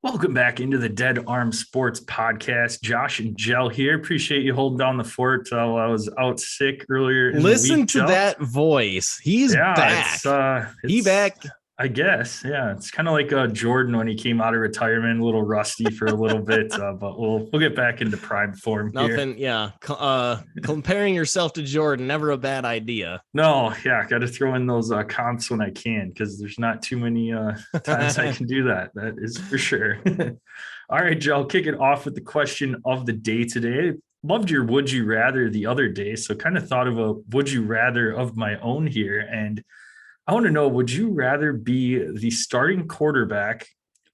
Welcome back into the Dead Arm Sports Podcast. Josh and Jell here. Appreciate you holding down the fort while I was out sick earlier in the week. Listen to Jell. that voice. He's back. He back. I guess. Yeah. It's kind of like Jordan when he came out of retirement, a little rusty for a little bit, but we'll get back into prime form here. Nothing. Yeah. Comparing yourself to Jordan, never a bad idea. No. Yeah. Got to throw in those comps when I can, because there's not too many times I can do that. That is for sure. All right, Joe, I'll kick it off with the question of the day today. Loved your would you rather the other day, so kind of thought of a would you rather of my own here. And I want to know, would you rather be the starting quarterback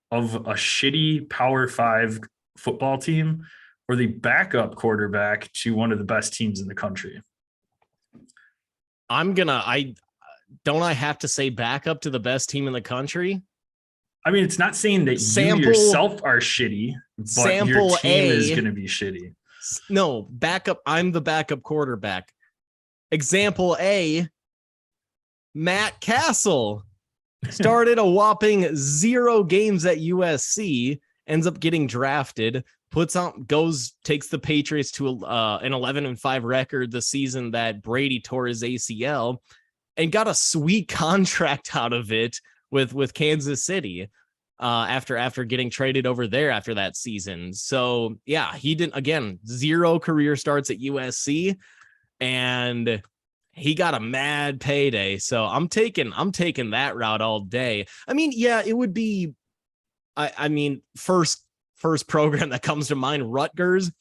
of a shitty Power 5 football team or the backup quarterback to one of the best teams in the country? I have to say backup to the best team in the country? I mean, it's not saying that you yourself are shitty, but your team is going to be shitty. No, backup. I'm the backup quarterback. Example A, Matt Castle started a whopping 0 games at USC, ends up getting drafted, takes the Patriots to an 11-5 record the season that Brady tore his ACL, and got a sweet contract out of it with Kansas City after getting traded over there after that season. So yeah, he didn't, again, 0 career starts at USC, and he got a mad payday. So I'm taking that route all day. I mean, yeah, it would be, I mean, first program that comes to mind, Rutgers.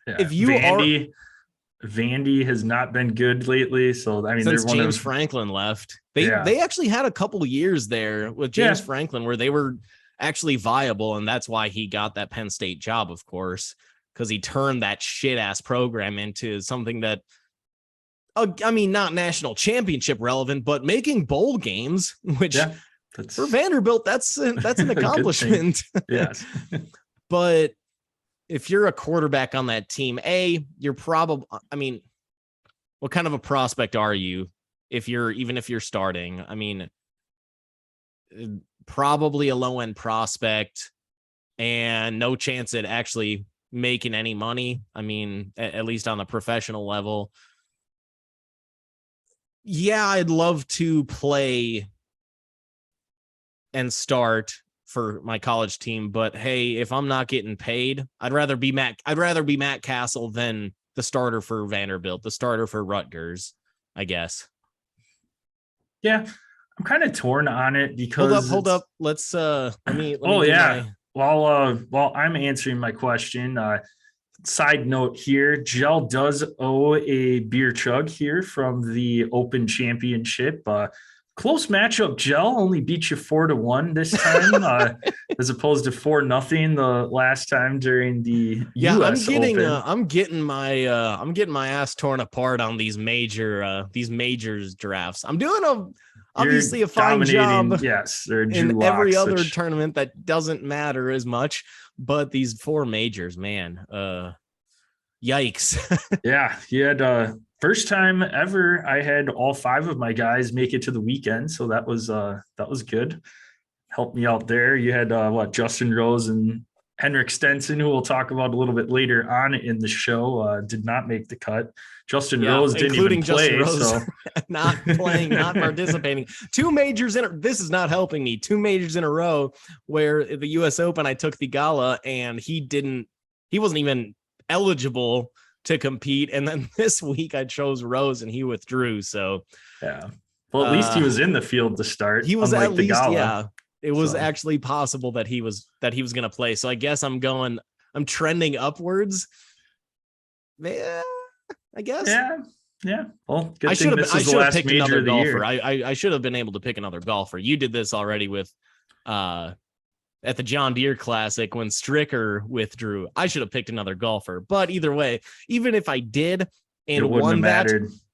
Yeah. If you Vandy has not been good lately. So I mean, since James Franklin left, they actually had a couple of years there with James Franklin where they were actually viable, and that's why he got that Penn State job, of course, because he turned that shit ass program into something that, I mean, not national championship relevant, but making bowl games, which for Vanderbilt, that's an accomplishment. Yes. But if you're a quarterback on that team, you're probably, I mean, what kind of a prospect are you even if you're starting? I mean, probably a low end prospect and no chance at actually making any money. I mean, at least on the professional level. Yeah, I'd love to play and start for my college team, but hey, if I'm not getting paid, I'd rather be Matt Castle than the starter for Vanderbilt, the starter for Rutgers, I guess. Yeah, I'm kind of torn on it because hold up. Let's let me while I'm answering my question, side note here, Jell does owe a beer chug here from the Open Championship. Close matchup. Jell only beat you 4-1 this time, as opposed to 4-0 the last time during the US Open. I'm getting my ass torn apart on these majors drafts. I'm doing obviously a fine job. Yes, in every other tournament that doesn't matter as much, but these 4 majors, man, yikes. Yeah, he had first time ever I had all 5 of my guys make it to the weekend, so that was good. Helped me out there. You had Justin Rose and Henrik Stenson, who we'll talk about a little bit later on in the show, did not make the cut. Justin Rose didn't even play, so not playing, not participating. 2 majors this is not helping me. 2 majors in a row where the US Open, I took the gala and he wasn't even eligible to compete, and then this week I chose Rose and he withdrew. So yeah, well, at least he was in the field to start. He was at least it was actually possible that he was going to play. So I guess I'm trending upwards. Yeah, I guess. Yeah. Well, good I should have picked another golfer. I should have been able to pick another golfer. You did this already with at the John Deere Classic when Stricker withdrew. I should have picked another golfer. But either way, even if I did and won that,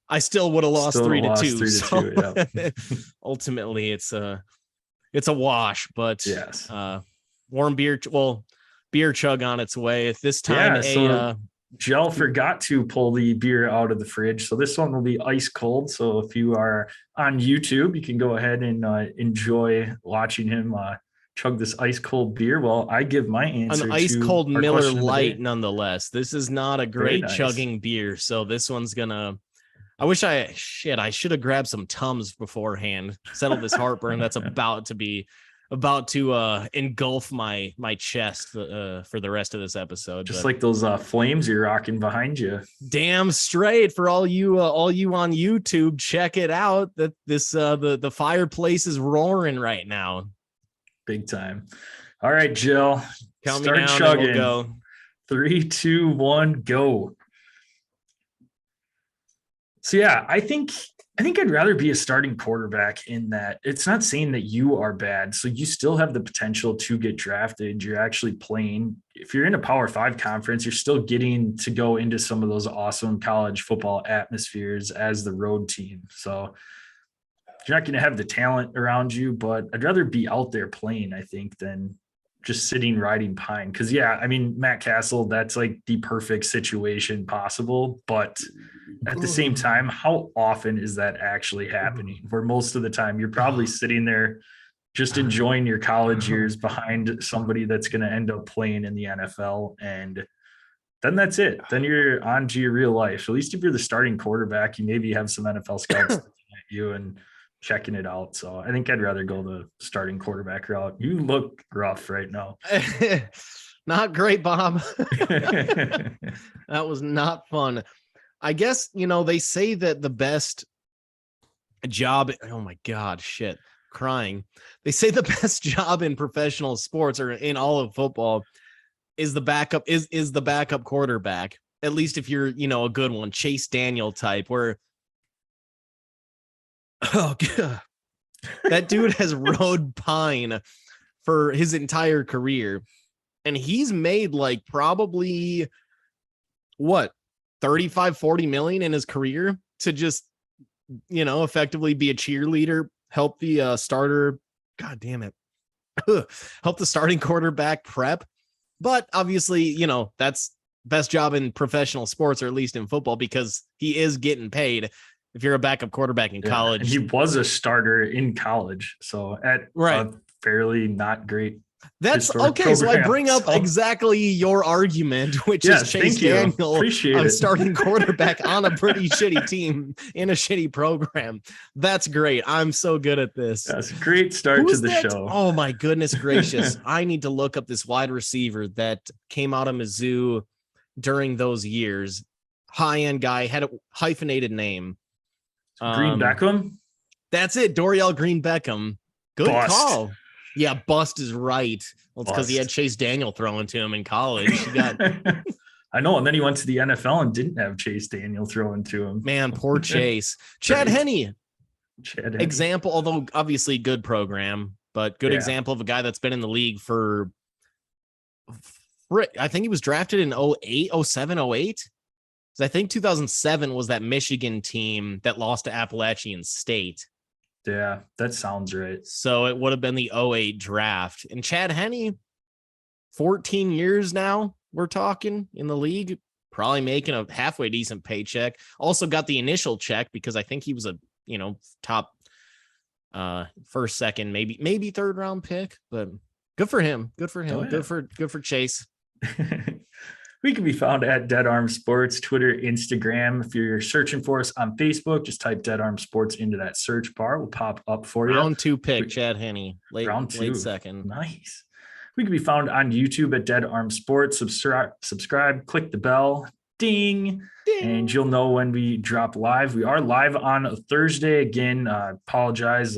I still would have lost 3-2. So ultimately, it's a wash. But yes, warm beer. Well, beer chug on its way. This time, Jell forgot to pull the beer out of the fridge, so this one will be ice cold. So if you are on YouTube, you can go ahead and enjoy watching him chug this ice cold beer. Well, I give my answer An ice to cold our Miller question of the day. Lite, nonetheless. This is not a great nice. chugging beer, so this one's gonna. I wish I should have grabbed some Tums beforehand. Settle this heartburn that's about to engulf my chest for the rest of this episode. Just like those flames you're rocking behind you. Damn straight. For all you on YouTube, check it out. That this the fireplace is roaring right now. Big time. All right, Jill. Count start me down chugging. And we'll go. 3, 2, 1, go. So yeah, I think I'd rather be a starting quarterback in that it's not saying that you are bad. So you still have the potential to get drafted. You're actually playing. If you're in a Power 5 conference, you're still getting to go into some of those awesome college football atmospheres as the road team. So you're not going to have the talent around you, but I'd rather be out there playing, I think, than just sitting riding pine. Because yeah, I mean, Matt Castle, that's like the perfect situation possible, but at the same time, how often is that actually happening? Where most of the time you're probably sitting there just enjoying your college years behind somebody that's going to end up playing in the NFL, and then that's it. Then you're on to your real life. So at least if you're the starting quarterback, you maybe have some NFL scouts looking at you and checking it out. So I think I'd rather go the starting quarterback route. You look rough right now. Not great, Bob. That was not fun. I guess, they say that the best job, oh my God, shit, crying. They say the best job in professional sports or in all of football is the backup, is the backup quarterback. At least if you're, a good one, Chase Daniel type, where oh God, that dude has rode pine for his entire career. And he's made like probably what, 35, 40 million in his career to just, effectively be a cheerleader, help the starter. God damn it. Help the starting quarterback prep. But obviously, that's best job in professional sports, or at least in football, because he is getting paid. If you're a backup quarterback in college. And he was a starter in college. So at a fairly not great. That's okay. So I bring up exactly your argument, which is Chase Daniel, a starting quarterback on a pretty shitty team in a shitty program. That's great. I'm so good at this. That's a great start to the show. Oh my goodness gracious. I need to look up this wide receiver that came out of Mizzou during those years. High-end guy, had a hyphenated name. Green Beckham? That's it. Dorial Green Beckham. Good call. Yeah, bust is right. Well, it's because he had Chase Daniel throwing to him in college. He got I know, and then he went to the NFL and didn't have Chase Daniel throwing to him. Man, poor Chase. Chad Henne. Example, although obviously good program, but good example of a guy that's been in the league for I think he was drafted in 07, 08. I think 2007 was that Michigan team that lost to Appalachian State. Yeah, that sounds right. So it would have been the 08 draft. And Chad Henne, 14 years now, we're talking in the league, probably making a halfway decent paycheck. Also got the initial check because I think he was a, top first, second, maybe third round pick, but good for him. Good for him. Oh, yeah. Good for Chase. We can be found at Dead Arm Sports, Twitter, Instagram. If you're searching for us on Facebook, just type Dead Arm Sports into that search bar. We'll pop up for you. Round 2 pick, Chad Henne. Late second. Nice. We can be found on YouTube at Dead Arm Sports. Subscribe, click the bell, ding, and you'll know when we drop live. We are live on a Thursday. Again, apologize.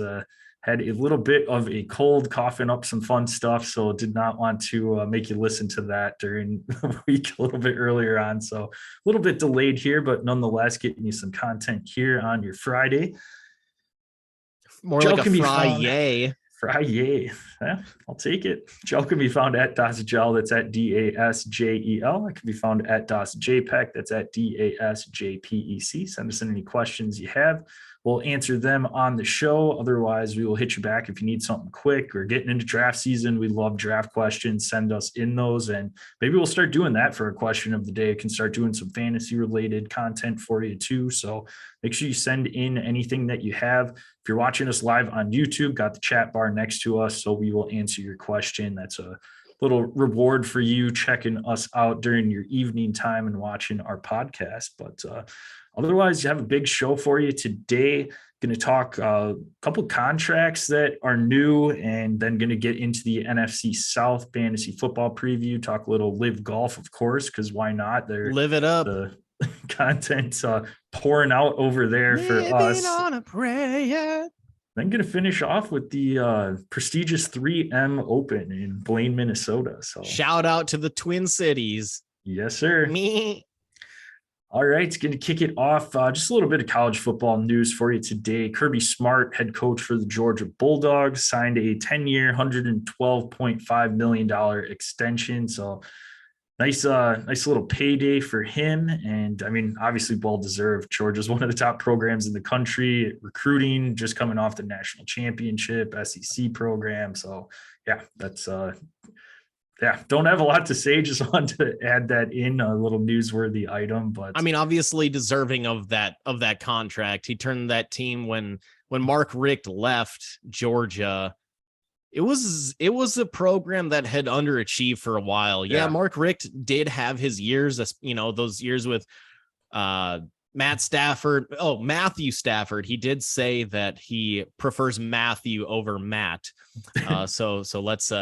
Had a little bit of a cold, coughing up some fun stuff, so did not want to make you listen to that during the week a little bit earlier on. So a little bit delayed here, but nonetheless, getting you some content here on your Friday. More Joe like a Friday. Friday. Yeah, I'll take it. Joe can be found at DasJel. That's at DASJEL. I can be found at JPec. That's at DASJPEC. Send us in any questions you have. we'll answer them on the show. Otherwise, we will hit you back if you need something quick or getting into draft season. We love draft questions. Send us in those, and maybe we'll start doing that for a question of the day. Can start doing some fantasy related content for you too. So make sure you send in anything that you have. If you're watching us live on YouTube, got the chat bar next to us, so we will answer your question. That's a little reward for you checking us out during your evening time and watching our podcast. But otherwise, you have a big show for you today. Going to talk a couple contracts that are new, and then going to get into the NFC South fantasy football preview. Talk a little live golf, of course, because why not? They're Live it up. The content pouring out over there Living for us. on a prayer. Then going to finish off with the prestigious 3M Open in Blaine, Minnesota. So shout out to the Twin Cities. Yes, sir. Me. All right, it's going to kick it off. Just a little bit of college football news for you today. Kirby Smart, head coach for the Georgia Bulldogs, signed a 10-year, $112.5 million extension. So nice little payday for him. And I mean, obviously well-deserved. Georgia's one of the top programs in the country, recruiting, just coming off the national championship, SEC program. So yeah, that's don't have a lot to say. Just wanted to add that in, a little newsworthy item. But I mean, obviously deserving of that contract. He turned that team when Mark Richt left Georgia. It was a program that had underachieved for a while. Yeah, Mark Richt did have his years, those years with Matthew Stafford. He did say that he prefers Matthew over Matt. So let's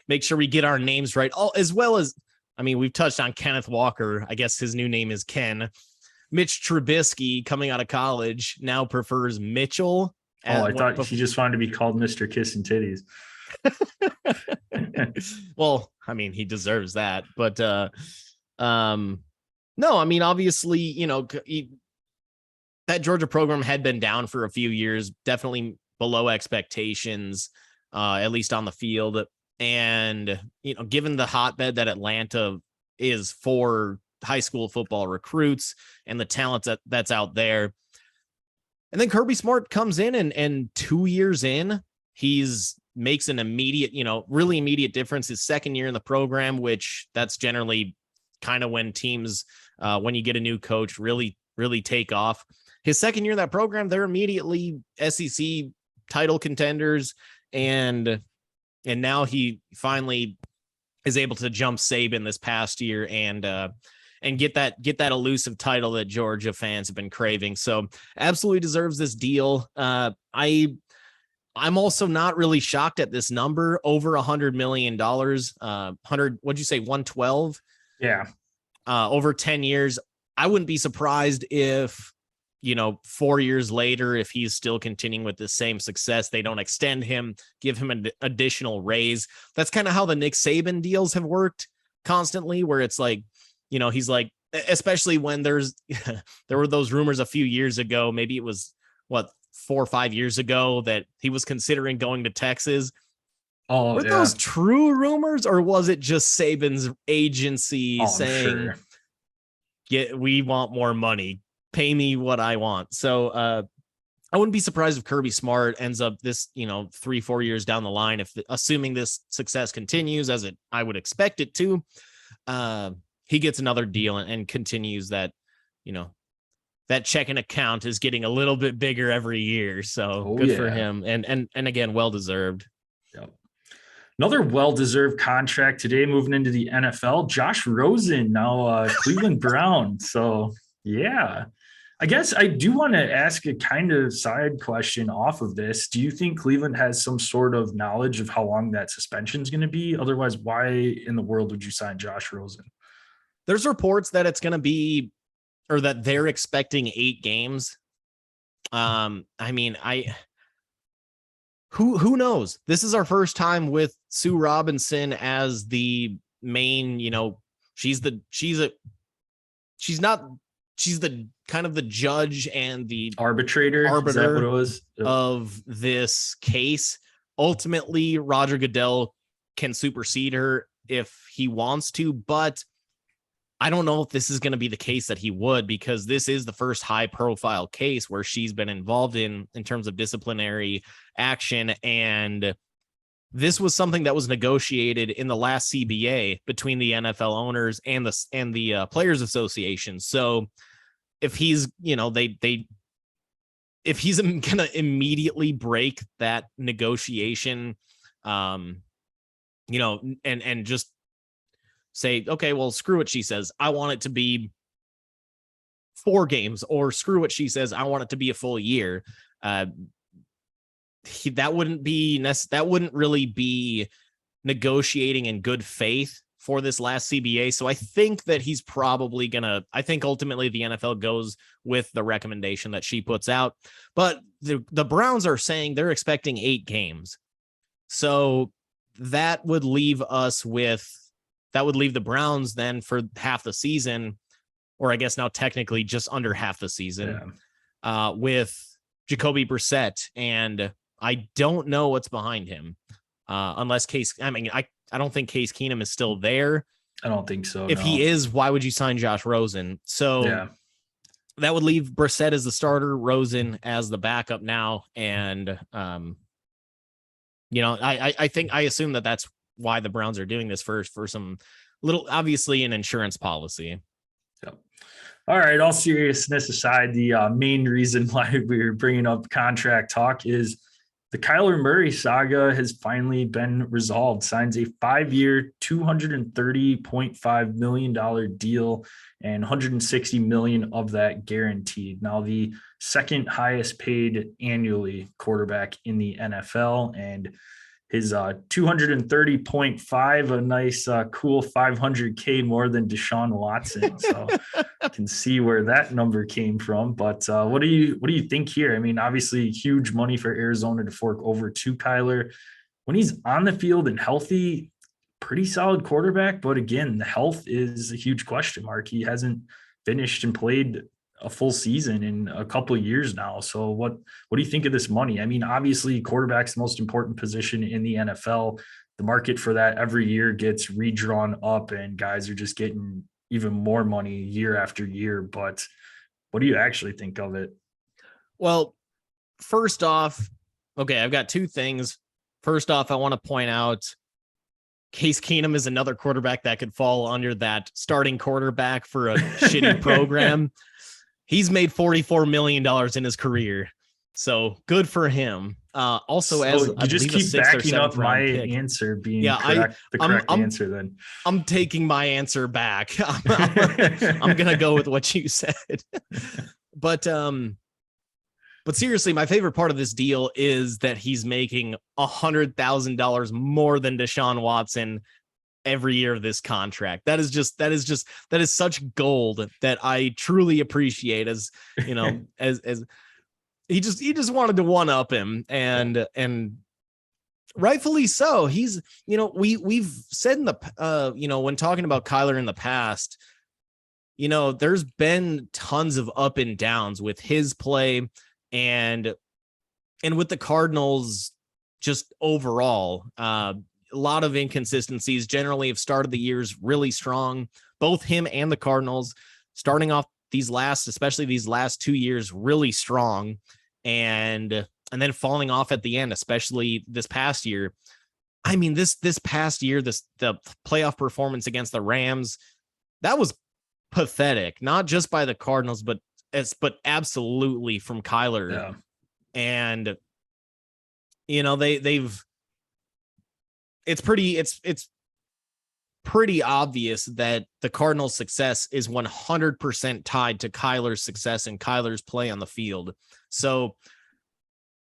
make sure we get our names right. Oh, as well as, I mean, we've touched on Kenneth Walker. I guess his new name is Ken. Mitch Trubisky, coming out of college, now prefers Mitchell. I thought he just wanted to be called Mr. Kissing Titties. Well, I mean, he deserves that, but no, I mean, obviously, that Georgia program had been down for a few years, definitely below expectations, at least on the field. And, given the hotbed that Atlanta is for high school football recruits and the talent that's out there. And then Kirby Smart comes in and 2 years in, makes an immediate, really immediate difference. His second year in the program, which that's generally kind of when teams, when you get a new coach, really, really take off. His second year in that program, they're immediately SEC title contenders. And now he finally is able to jump Saban this past year and get that elusive title that Georgia fans have been craving. So absolutely deserves this deal. I'm also not really shocked at this number, over $100 million, 100. What'd you say? 112. Yeah. Over 10 years. I wouldn't be surprised if, 4 years later, if he's still continuing with the same success, they don't extend him, give him an additional raise. That's kind of how the Nick Saban deals have worked constantly, where it's like, he's like, especially when there were those rumors a few years ago, maybe it was 4 or 5 years ago, that he was considering going to Texas. Were those true rumors, or was it just Saban's agency saying, we want more money, pay me what I want? So I wouldn't be surprised if Kirby Smart ends up this, 3-4 years down the line, assuming this success continues as I would expect it to, he gets another deal and continues that, that checking account is getting a little bit bigger every year. So good for him. And again, well-deserved. Yep. Another well-deserved contract today, moving into the NFL. Josh Rosen, now Cleveland Brown. So yeah, I guess I do want to ask a kind of side question off of this. Do you think Cleveland has some sort of knowledge of how long that suspension is going to be? Otherwise, why in the world would you sign Josh Rosen? There's reports that it's going to be, or that they're expecting 8 games. I mean, who knows? This is our first time with Sue Robinson as the main, she's the kind of the judge and the arbiter. Is that what it was? Of this case. Ultimately, Roger Goodell can supersede her if he wants to, but I don't know if this is going to be the case that he would, because this is the first high profile case where she's been involved in terms of disciplinary action. And this was something that was negotiated in the last CBA between the NFL owners and the Players Association. So if he's, if he's going to immediately break that negotiation, and just say, okay, well, screw what she says, I want it to be 4 games, or screw what she says, I want it to be a full year. That wouldn't really be negotiating in good faith for this last CBA. So I think that he's probably I think ultimately the NFL goes with the recommendation that she puts out, but the Browns are saying they're expecting 8 games. So that would leave the Browns then for half the season, or I guess now technically just under half the season, with Jacoby Brissett. And I don't know what's behind him, unless I don't think Case Keenum is still there. I don't think so. If he is, why would you sign Josh Rosen? So that would leave Brissett as the starter, Rosen as the backup now. And, I assume that that's why the Browns are doing this for some little, obviously an insurance policy. Yep. All right. All seriousness aside, the main reason why we're bringing up contract talk is the Kyler Murray saga has finally been resolved. Signs a 5-year, $230.5 million deal, and $160 million of that guaranteed. Now, the second highest paid annually quarterback in the NFL, and his 230.5, a nice, cool 500K more than Deshaun Watson. So you can see where that number came from. But what do you think here? I mean, obviously huge money for Arizona to fork over to Kyler. When he's on the field and healthy, pretty solid quarterback. But again, the health is a huge question mark. He hasn't finished and played a full season in a couple of years now. So what do you think of this money? I mean, obviously quarterback's the most important position in the NFL. The market for that every year gets redrawn up, and guys are just getting even more money year after year. But what do you actually think of it? Well, first off, okay, I've got 2 things. First off, I want to point out Case Keenum is another quarterback that could fall under that starting quarterback for a shitty program. He's made $44 million in his career, so good for him. Also, as you just keep backing up my answer being correct, the correct answer. Then I'm taking my answer back. I'm gonna go with what you said. But seriously, my favorite part of this deal is that he's making $100,000 more than Deshaun Watson every year of this contract. That is such gold that I truly appreciate, as as he just wanted to one up him, and rightfully so. He's, we've said in the when talking about Kyler in the past, there's been tons of up and downs with his play and with the Cardinals just overall. A lot of inconsistencies. Generally have started the years really strong, both him and the Cardinals, starting off especially these last 2 years really strong, and then falling off at the end, especially this past year. I mean, this past year, the playoff performance against the Rams, that was pathetic, not just by the Cardinals, but absolutely from Kyler. Yeah. And it's pretty obvious that the Cardinals' success is 100% tied to Kyler's success and Kyler's play on the field. So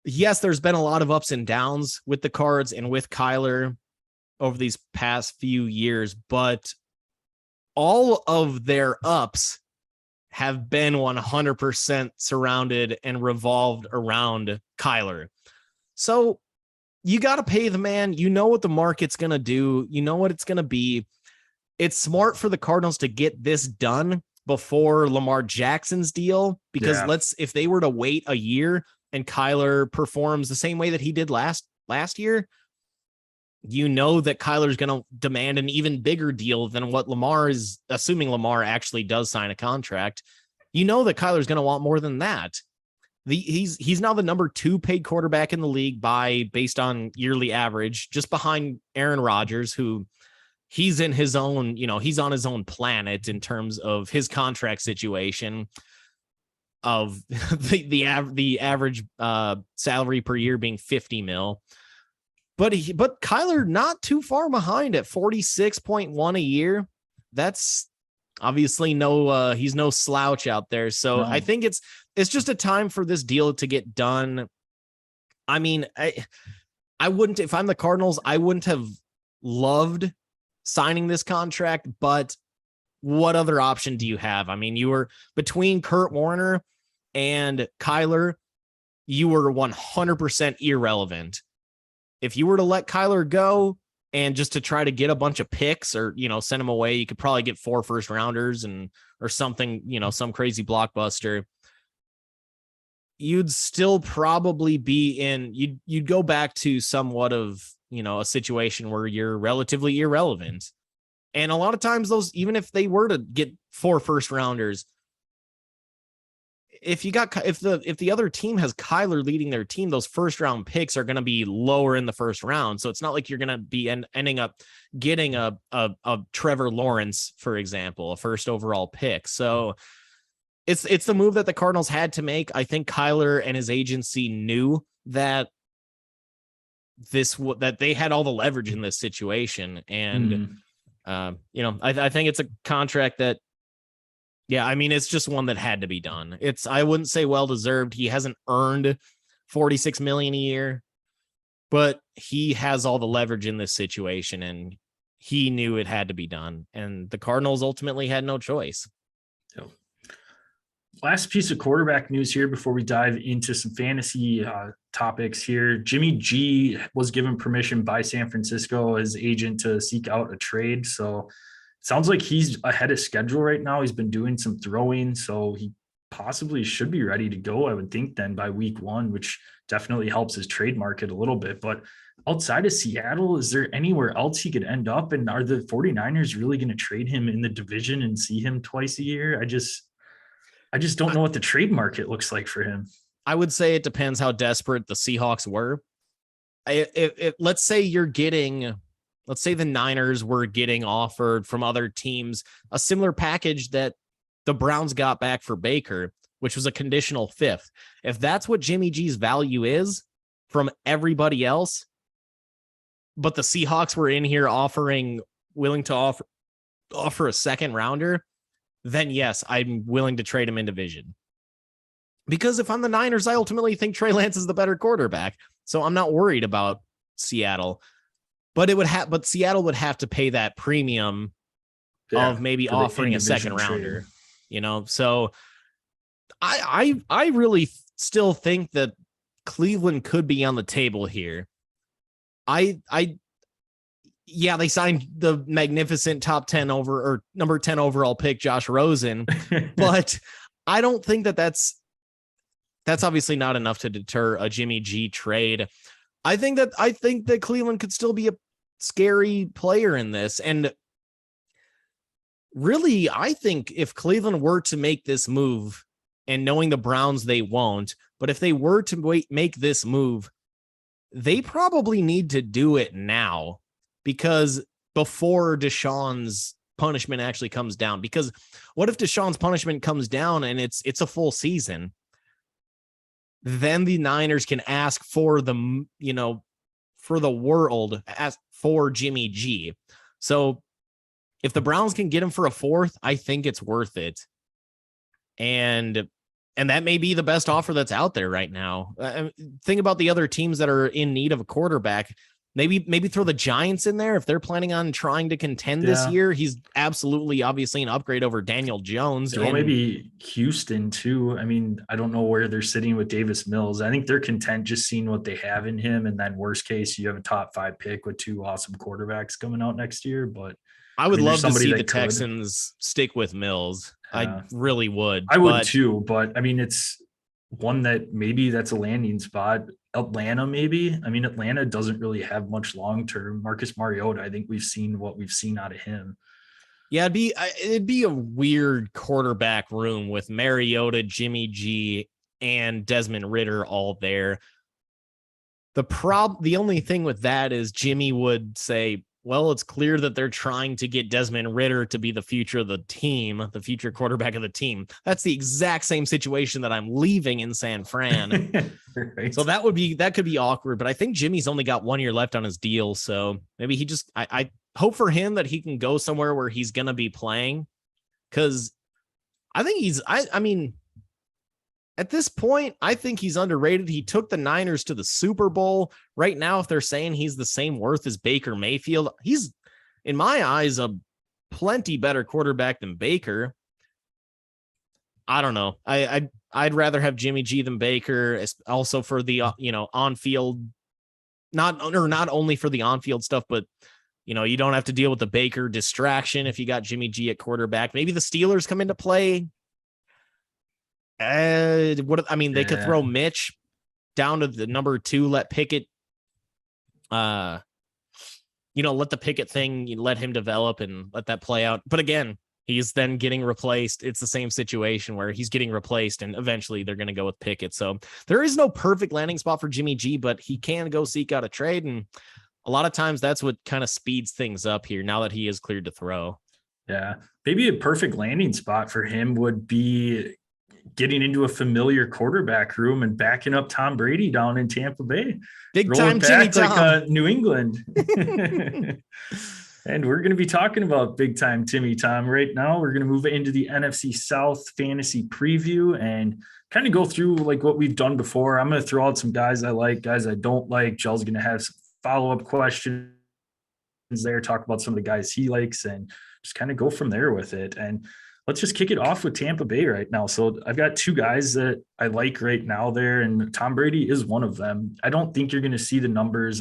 yes, there's been a lot of ups and downs with the Cards and with Kyler over these past few years, but all of their ups have been 100% surrounded and revolved around Kyler. So you got to pay the man. You know what the market's going to do. You know what it's going to be. It's smart for the Cardinals to get this done before Lamar Jackson's deal, because if they were to wait a year and Kyler performs the same way that he did last year, you know that Kyler's going to demand an even bigger deal than what Lamar is, assuming Lamar actually does sign a contract. You know that Kyler's going to want more than that. He's now the number 2 paid quarterback in the league based on yearly average, just behind Aaron Rodgers, who he's in his own, he's on his own planet in terms of his contract situation of the average salary per year being 50 mil. But Kyler not too far behind at 46.1 a year. That's obviously he's no slouch out there. So no. I think it's just a time for this deal to get done. I mean, I wouldn't, if I'm the Cardinals, I wouldn't have loved signing this contract, but what other option do you have? I mean, you were between Kurt Warner and Kyler, you were 100% irrelevant. If you were to let Kyler go and just to try to get a bunch of picks or, send him away, you could probably get 4 first rounders or something, some crazy blockbuster. You'd still probably be you'd go back to somewhat of, a situation where you're relatively irrelevant. And a lot of times even if they were to get 4 first rounders, if the other team has Kyler leading their team, those first round picks are going to be lower in the first round. So it's not like you're going to be ending up getting a Trevor Lawrence, for example, a first overall pick. So it's the move that the Cardinals had to make. I think Kyler and his agency knew that that they had all the leverage in this situation. And, I think it's a contract that, yeah, I mean, it's just one that had to be done. I wouldn't say well-deserved. He hasn't earned $46 million a year, but he has all the leverage in this situation and he knew it had to be done. And the Cardinals ultimately had no choice. Last piece of quarterback news here before we dive into some fantasy topics here. Jimmy G was given permission by San Francisco, his agent, to seek out a trade. So it sounds like he's ahead of schedule right now. He's been doing some throwing, so he possibly should be ready to go, I would think, then by week 1, which definitely helps his trade market a little bit. But outside of Seattle, is there anywhere else he could end up? And are the 49ers really going to trade him in the division and see him twice a year? I just don't know what the trade market looks like for him. I would say it depends how desperate the Seahawks were. Let's say the Niners were getting offered from other teams a similar package that the Browns got back for Baker, which was a conditional 5th. If that's what Jimmy G's value is from everybody else, but the Seahawks were in here willing to offer a 2nd rounder, then yes, I'm willing to trade him in division. Because if I'm the Niners, I ultimately think Trey Lance is the better quarterback. So I'm not worried about Seattle. But Seattle would have to pay that premium of maybe offering a 2nd rounder. So I really still think that Cleveland could be on the table here. Yeah, they signed the magnificent number 10 overall pick, Josh Rosen, but I don't think that's obviously not enough to deter a Jimmy G trade. I think that Cleveland could still be a scary player in this. And really, I think if Cleveland were to make this move, and knowing the Browns, they won't, but if they were to make this move, they probably need to do it now. Because before Deshaun's punishment actually comes down, because what if Deshaun's punishment comes down and it's a full season? Then the Niners can ask for the world, ask for Jimmy G. So if the Browns can get him for a 4th, I think it's worth it. And that may be the best offer that's out there right now. Think about the other teams that are in need of a quarterback. Maybe throw the Giants in there if they're planning on trying to contend this year. He's absolutely, obviously, an upgrade over Daniel Jones. Or maybe Houston too. I mean, I don't know where they're sitting with Davis Mills. I think they're content just seeing what they have in him, and then worst case, you have a top 5 pick with 2 awesome quarterbacks coming out next year. But I would love to see the Texans stick with Mills. I really would. I would too, but I mean, one that maybe that's a landing spot. Atlanta, maybe. I mean, Atlanta doesn't really have much long term. Marcus Mariota, I think we've seen what we've seen out of him. Yeah, it'd be a weird quarterback room with Mariota, Jimmy G, and Desmond Ridder all there. The only thing with that is Jimmy would say, well, it's clear that they're trying to get Desmond Ridder to be the future of the team, the future quarterback of the team. That's the exact same situation that I'm leaving in San Fran. Right. So that could be awkward, but I think Jimmy's only got 1 year left on his deal. So maybe I hope for him that he can go somewhere where he's going to be playing. Cause I think I mean, at this point, I think he's underrated. He took the Niners to the Super Bowl. Right now, if they're saying he's the same worth as Baker Mayfield, he's, in my eyes, a plenty better quarterback than Baker. I don't know. I'd rather have Jimmy G than Baker, also for the on-field, not only for the on-field stuff, but you don't have to deal with the Baker distraction if you got Jimmy G at quarterback. Maybe the Steelers come into play. They could throw Mitch down to the number 2, let Pickett, let the Pickett thing, let him develop and let that play out. But again, he's then getting replaced. It's the same situation where he's getting replaced and eventually they're going to go with Pickett. So there is no perfect landing spot for Jimmy G, but he can go seek out a trade. And a lot of times that's what kind of speeds things up here now that he is cleared to throw. Yeah. Maybe a perfect landing spot for him would be getting into a familiar quarterback room and backing up Tom Brady down in Tampa Bay. Big time Jimmy Tom. Like New England. And we're going to be talking about big time Timmy Tom right now. We're going to move into the NFC South fantasy preview and kind of go through like what we've done before. I'm going to throw out some guys I like, guys I don't like. Joel's going to have some follow-up questions there, talk about some of the guys he likes and just kind of go from there with it. And let's just kick it off with Tampa Bay right now. So I've got 2 guys that I like right now there, and Tom Brady is one of them. I don't think you're going to see the numbers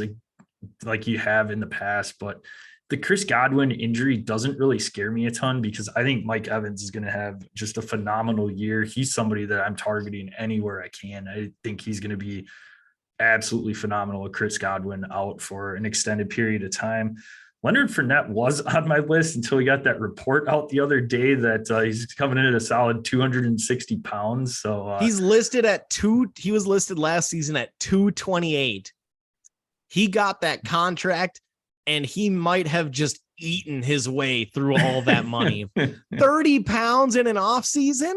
like you have in the past, but the Chris Godwin injury doesn't really scare me a ton because I think Mike Evans is going to have just a phenomenal year. He's somebody that I'm targeting anywhere I can. I think he's going to be absolutely phenomenal with Chris Godwin out for an extended period of time. Leonard Fournette was on my list until we got that report out the other day that he's coming in at a solid 260 pounds. So he's listed at 2. He was listed last season at 228. He got that contract and he might have just eaten his way through all that money. 30 pounds in an off season.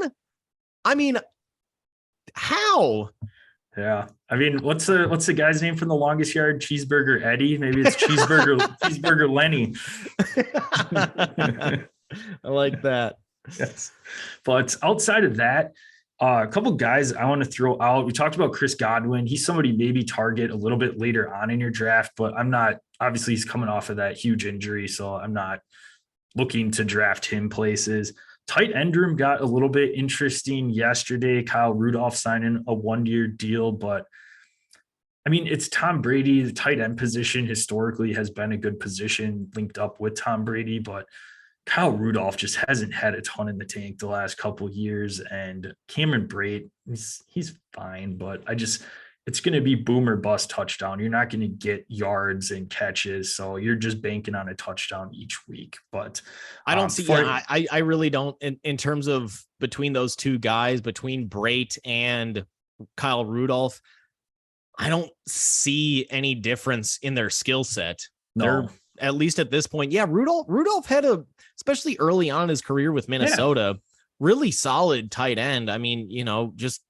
I mean, how? Yeah. I mean, what's the guy's name from The Longest Yard? Cheeseburger Eddie? Maybe it's Cheeseburger Lenny. I like that. Yes. But outside of that, a couple guys I want to throw out. We talked about Chris Godwin. He's somebody maybe target a little bit later on in your draft, but I'm not, obviously he's coming off of that huge injury, so I'm not looking to draft him places. Tight end room got a little bit interesting yesterday. Kyle Rudolph signing a 1-year deal, but I mean, it's Tom Brady. The tight end position historically has been a good position linked up with Tom Brady, but Kyle Rudolph just hasn't had a ton in the tank the last couple of years. And Cameron Brate, he's fine, but it's going to be boom or bust touchdown. You're not going to get yards and catches. So you're just banking on a touchdown each week. But I don't see, I really don't in terms of between those 2 guys, between Brate and Kyle Rudolph, I don't see any difference in their skill set. No. They're at least at this point. Yeah. Rudolph had especially early on in his career with Minnesota, really solid tight end. I mean, just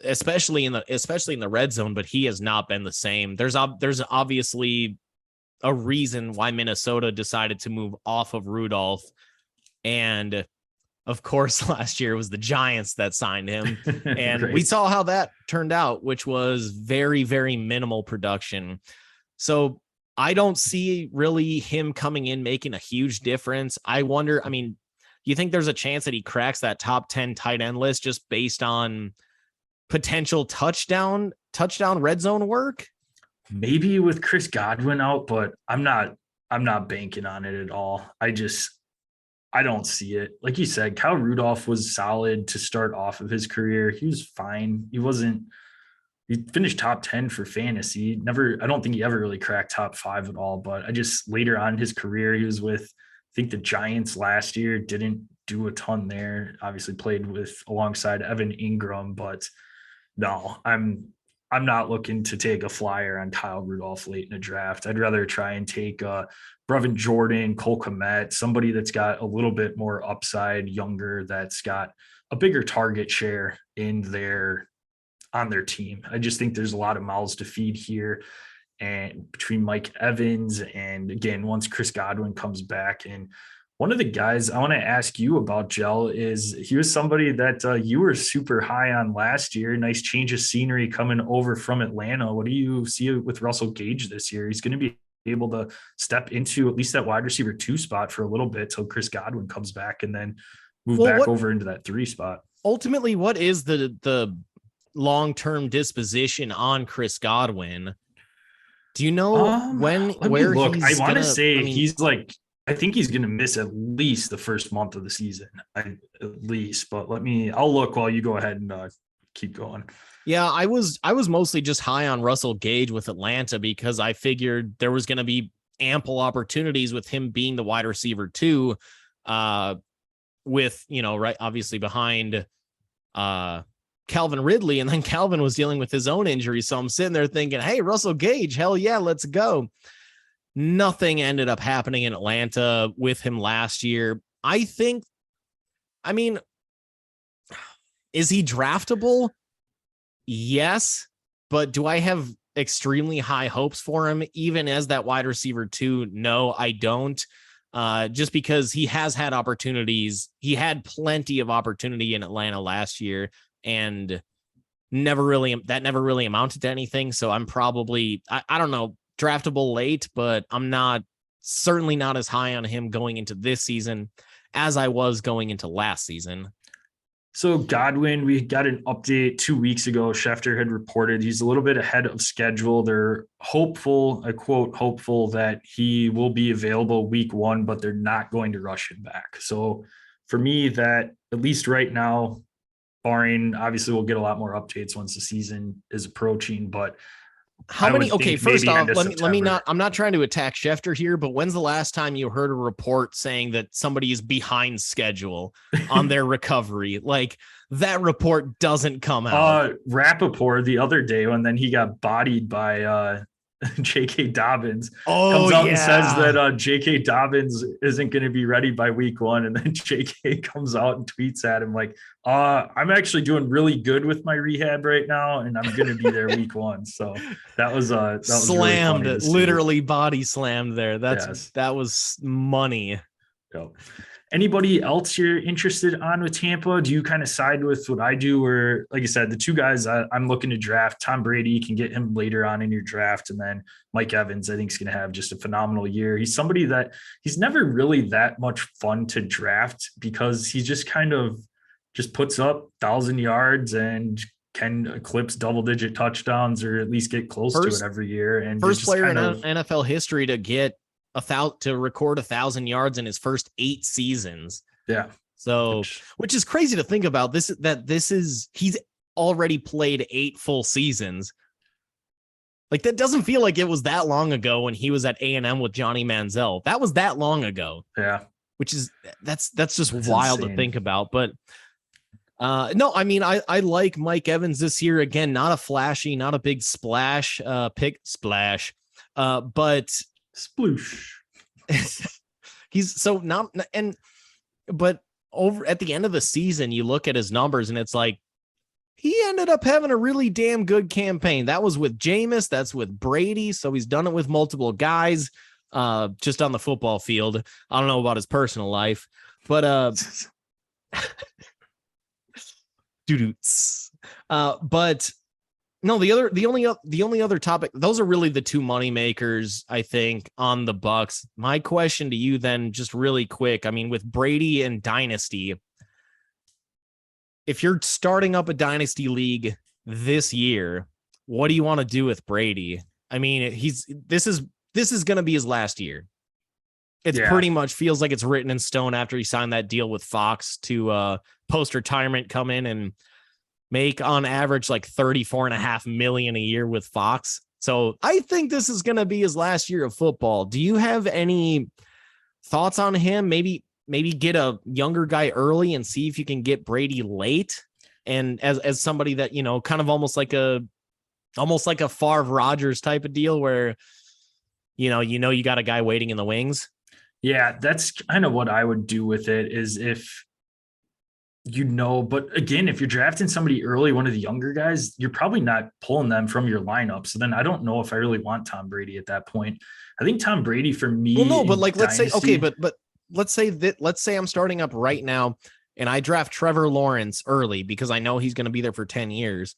especially in the red zone, but he has not been the same. There's obviously a reason why Minnesota decided to move off of Rudolph. And of course, last year it was the Giants that signed him. And we saw how that turned out, which was very, very minimal production. So I don't see really him coming in, making a huge difference. I wonder, I mean, do you think there's a chance that he cracks that top 10 tight end list just based on potential touchdown red zone work? Maybe with Chris Godwin out, but I'm not banking on it at all. I don't see it. Like you said, Kyle Rudolph was solid to start off of his career. He was fine. He finished top 10 for fantasy. I don't think he ever really cracked top 5 at all. But I just later on in his career, he was with, I think, the Giants last year, didn't do a ton there. Obviously played alongside Evan Ingram, but no, I'm not looking to take a flyer on Kyle Rudolph late in the draft. I'd rather try and take Brevin Jordan, Cole Kmet, somebody that's got a little bit more upside, younger, that's got a bigger target share on their team. I just think there's a lot of mouths to feed here, and between Mike Evans and, again, once Chris Godwin comes back. And one of the guys I want to ask you about, Gel, is he was somebody that you were super high on last year. Nice change of scenery coming over from Atlanta. What do you see with Russell Gage this year? He's going to be able to step into at least that wide receiver 2 spot for a little bit till Chris Godwin comes back, and then move back over into that 3 spot. Ultimately, what is the long-term disposition on Chris Godwin? Do you know where look? he's I want to say he's like, I think he's going to miss at least the first month of the season, at least. But I'll look while you go ahead and keep going. Yeah, I was mostly just high on Russell Gage with Atlanta because I figured there was going to be ample opportunities with him being the wide receiver 2, with, right, obviously behind Calvin Ridley, and then Calvin was dealing with his own injury. So I'm sitting there thinking, hey, Russell Gage, hell yeah, let's go. Nothing ended up happening in Atlanta with him last year. Is he draftable? Yes, but do I have extremely high hopes for him, even as that wide receiver 2? No, I don't. Just because he has had opportunities. He had plenty of opportunity in Atlanta last year, and never really amounted to anything. So I'm probably, I don't know, draftable late, but I'm certainly not as high on him going into this season as I was going into last season. So Godwin, we got an update 2 weeks ago. Schefter had reported he's a little bit ahead of schedule. They're hopeful, I quote, hopeful that he will be available week 1, but they're not going to rush him back. So for me, that, at least right now, barring, obviously we'll get a lot more updates once the season is approaching, but how many? Okay, first off, let me not. I'm not trying to attack Schefter here, but when's the last time you heard a report saying that somebody is behind schedule on their recovery? Like, that report doesn't come out. Rappaport the other day, when then he got bodied by J.K. Dobbins, comes out and says that J.K. Dobbins isn't going to be ready by week 1, and then J.K. comes out and tweets at him like, I'm actually doing really good with my rehab right now, and I'm going to be there week 1. So that was slammed, really literally body slammed there. That was money. Yep. Anybody else you're interested on with Tampa? Do you kind of side with what I do? Or, like I said, the 2 guys I'm looking to draft, Tom Brady, you can get him later on in your draft. And then Mike Evans, I think, is going to have just a phenomenal year. He's somebody that he's never really that much fun to draft because he just kind of just puts up 1,000 yards and can eclipse double-digit touchdowns, or at least get close to it every year. And first player in NFL history to get record 1,000 yards in his first 8 seasons. Yeah. So, which is crazy to think about. He's already played 8 full seasons. Like, that doesn't feel like it was that long ago when he was at A&M with Johnny Manziel. That was that long ago. Yeah. Which is, that's wild insane to think about. But no, I mean, I like Mike Evans this year. Again, not a flashy, not a big splash, but sploosh. He's so not, but over at the end of the season, you look at his numbers and it's like, he ended up having a really damn good campaign. That was with Jameis, that's with Brady. So he's done it with multiple guys, just on the football field. I don't know about his personal life, but, but no, the only other topic, those are really the 2 money makers, I think, on the Bucks. My question to you then, just really quick, I mean, with Brady and Dynasty, if you're starting up a Dynasty league this year, what do you want to do with Brady? I mean, this is going to be his last year. It's pretty much feels like it's written in stone after he signed that deal with Fox to post-retirement come in and make on average like $34.5 million a year with Fox. So I think this is going to be his last year of football. Do you have any thoughts on him? Maybe get a younger guy early and see if you can get Brady late. And as somebody that, you know, kind of almost like a Favre Rodgers type of deal where, you got a guy waiting in the wings. Yeah, that's kind of what I would do with it is if, but again, if you're drafting somebody early, one of the younger guys, you're probably not pulling them from your lineup. So then I don't know if I really want Tom Brady at that point. I think Tom Brady for me. Well, no, but like, let's say, okay, but let's say I'm starting up right now and I draft Trevor Lawrence early because I know he's going to be there for 10 years.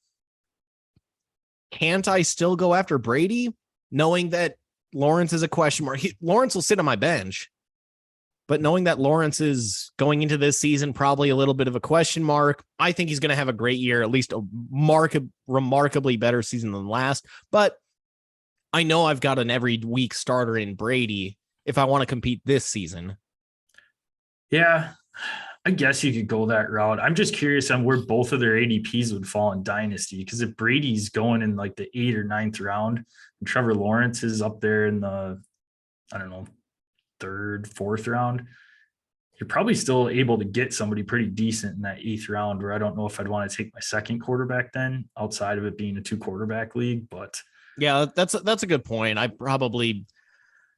Can't I still go after Brady knowing that Lawrence is a question mark? Lawrence will sit on my bench, but knowing that Lawrence is going into this season, probably a little bit of a question mark. I think he's going to have a great year, at least a remarkably better season than last. But I know I've got an every week starter in Brady if I want to compete this season. Yeah, I guess you could go that route. I'm just curious on where both of their ADPs would fall in Dynasty, because if Brady's going in like the 8th or 9th round and Trevor Lawrence is up there in the, 3rd, 4th round, you're probably still able to get somebody pretty decent in that 8th round, where I don't know if I'd want to take my second quarterback then, outside of it being a 2-quarterback league. But yeah, that's a good point.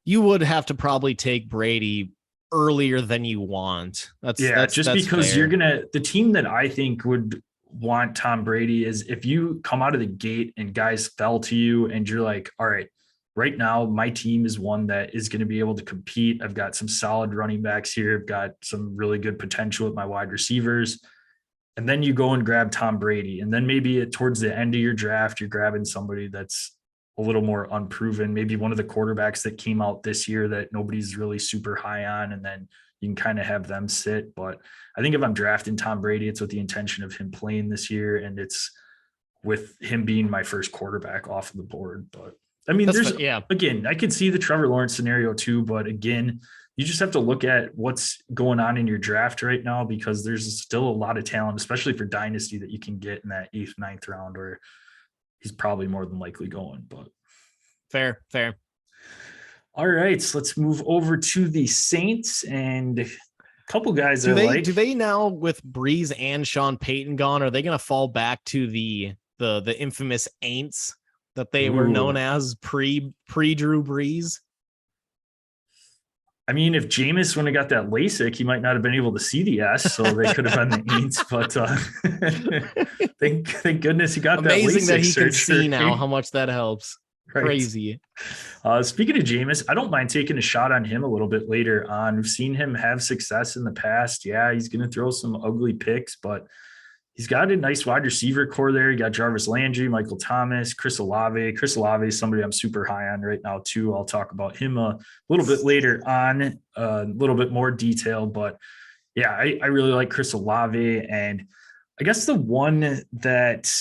You would have to probably take Brady earlier than you want. That's because fair. the team that I think would want Tom Brady is if you come out of the gate and guys fell to you and you're like, all right, right now my team is one that is going to be able to compete. I've got some solid running backs here. I've got some really good potential with my wide receivers. And then you go and grab Tom Brady. And then maybe towards the end of your draft, you're grabbing somebody that's a little more unproven, maybe one of the quarterbacks that came out this year that nobody's really super high on. And then you can kind of have them sit. But I think if I'm drafting Tom Brady, it's with the intention of him playing this year. And it's with him being my first quarterback off of the board. But I mean, again, I could see the Trevor Lawrence scenario too, but again, you just have to look at what's going on in your draft right now, because there's still a lot of talent, especially for Dynasty, that you can get in that 8th, 9th round, where he's probably more than likely going. But fair. All right, so let's move over to the Saints and a couple guys. Do they now, with Breeze and Sean Payton gone, are they going to fall back to the infamous Aints that they were known as pre Drew Brees? I mean, if Jameis wouldn't have got that LASIK, he might not have been able to see the S, so they could have been the Aints. But thank goodness he got that LASIK. Amazing that he surgery. can see now how much that helps. Right. Crazy. Speaking of Jameis, I don't mind taking a shot on him a little bit later on. We've seen him have success in the past. Yeah, he's going to throw some ugly picks, but he's got a nice wide receiver core there. You got Jarvis Landry, Michael Thomas, Chris Olave. Chris Olave is somebody I'm super high on right now too. I'll talk about him a little bit later on, a little bit more detail. But yeah, I really like Chris Olave. And I guess the one that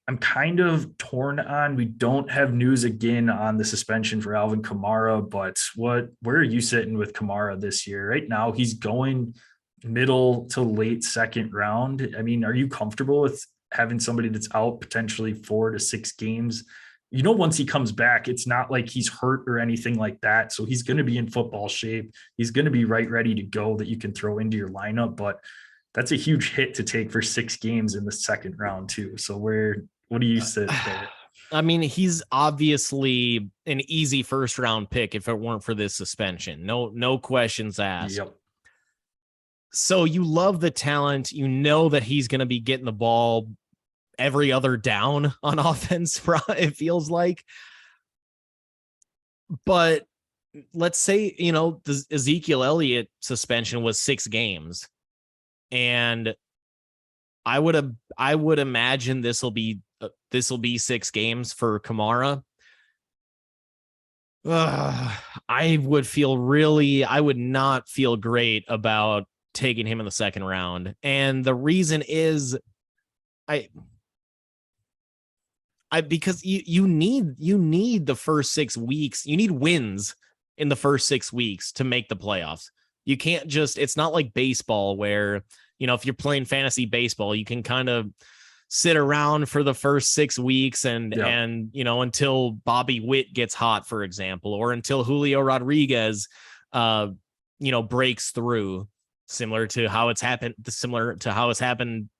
I'm kind of torn on, we don't have news again on the suspension for Alvin Kamara, but where are you sitting with Kamara this year? Right now, he's going middle to late 2nd round. I mean, are you comfortable with having somebody that's out potentially 4 to 6 games? Once he comes back, it's not like he's hurt or anything like that. So he's going to be in football shape. He's going to be ready to go that you can throw into your lineup. But that's a huge hit to take for 6 games in the 2nd round too. So what do you sit there? I mean, he's obviously an easy 1st round pick if it weren't for this suspension. No questions asked. Yep. So you love the talent. You know that he's going to be getting the ball every other down on offense, it feels like. But let's say, the Ezekiel Elliott suspension was 6 games. And I would imagine this will be 6 games for Kamara. I would not feel great about taking him in the 2nd round. And the reason is because you need the first 6 weeks. You need wins in the first 6 weeks to make the playoffs. You can't just, it's not like baseball where, if you're playing fantasy baseball, you can kind of sit around for the first 6 weeks and until Bobby Witt gets hot, for example, or until Julio Rodriguez, breaks through, similar to how it's happened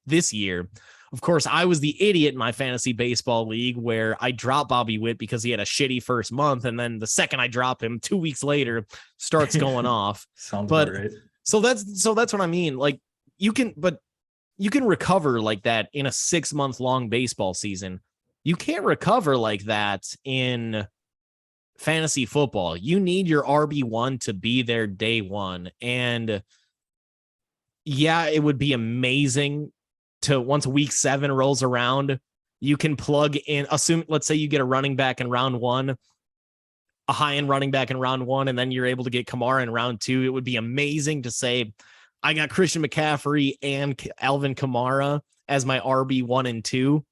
this year. Of course, I was the idiot in my fantasy baseball league where I dropped Bobby Witt because he had a shitty first month. And then the second I drop him 2 weeks later, starts going off. Sounds about right. So that's what I mean. Like you can recover like that in a 6 month long baseball season. You can't recover like that in fantasy football. You need your RB1 to be there day one. And yeah, it would be amazing to, once week 7 rolls around, you can plug in, let's say you get a running back in round 1, a high-end running back in round 1, and then you're able to get Kamara in round 2. It would be amazing to say, I got Christian McCaffrey and Alvin Kamara as my RB 1 and 2,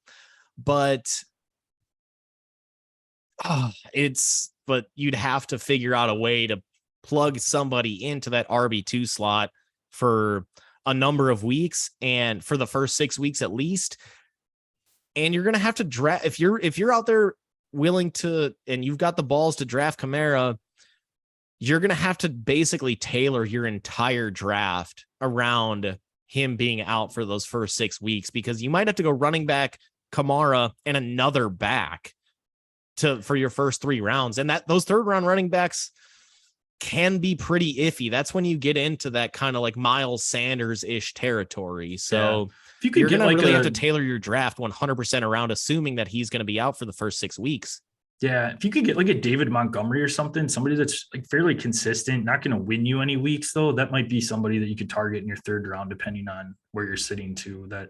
but you'd have to figure out a way to plug somebody into that RB2 slot for a number of weeks, and for the first 6 weeks at least. And you're going to have to draft, if you're out there willing to, and you've got the balls to draft Kamara, you're going to have to basically tailor your entire draft around him being out for those first 6 weeks, because you might have to go running back, Kamara, and another back for your first 3 rounds. And those third round running backs can be pretty iffy. That's when you get into that kind of like Miles Sanders-ish territory. So if you could you're going to really have to tailor your draft 100% around, assuming that he's going to be out for the first 6 weeks. Yeah, if you could get like a David Montgomery or something, somebody that's like fairly consistent, not going to win you any weeks though, that might be somebody that you could target in your 3rd round, depending on where you're sitting to. That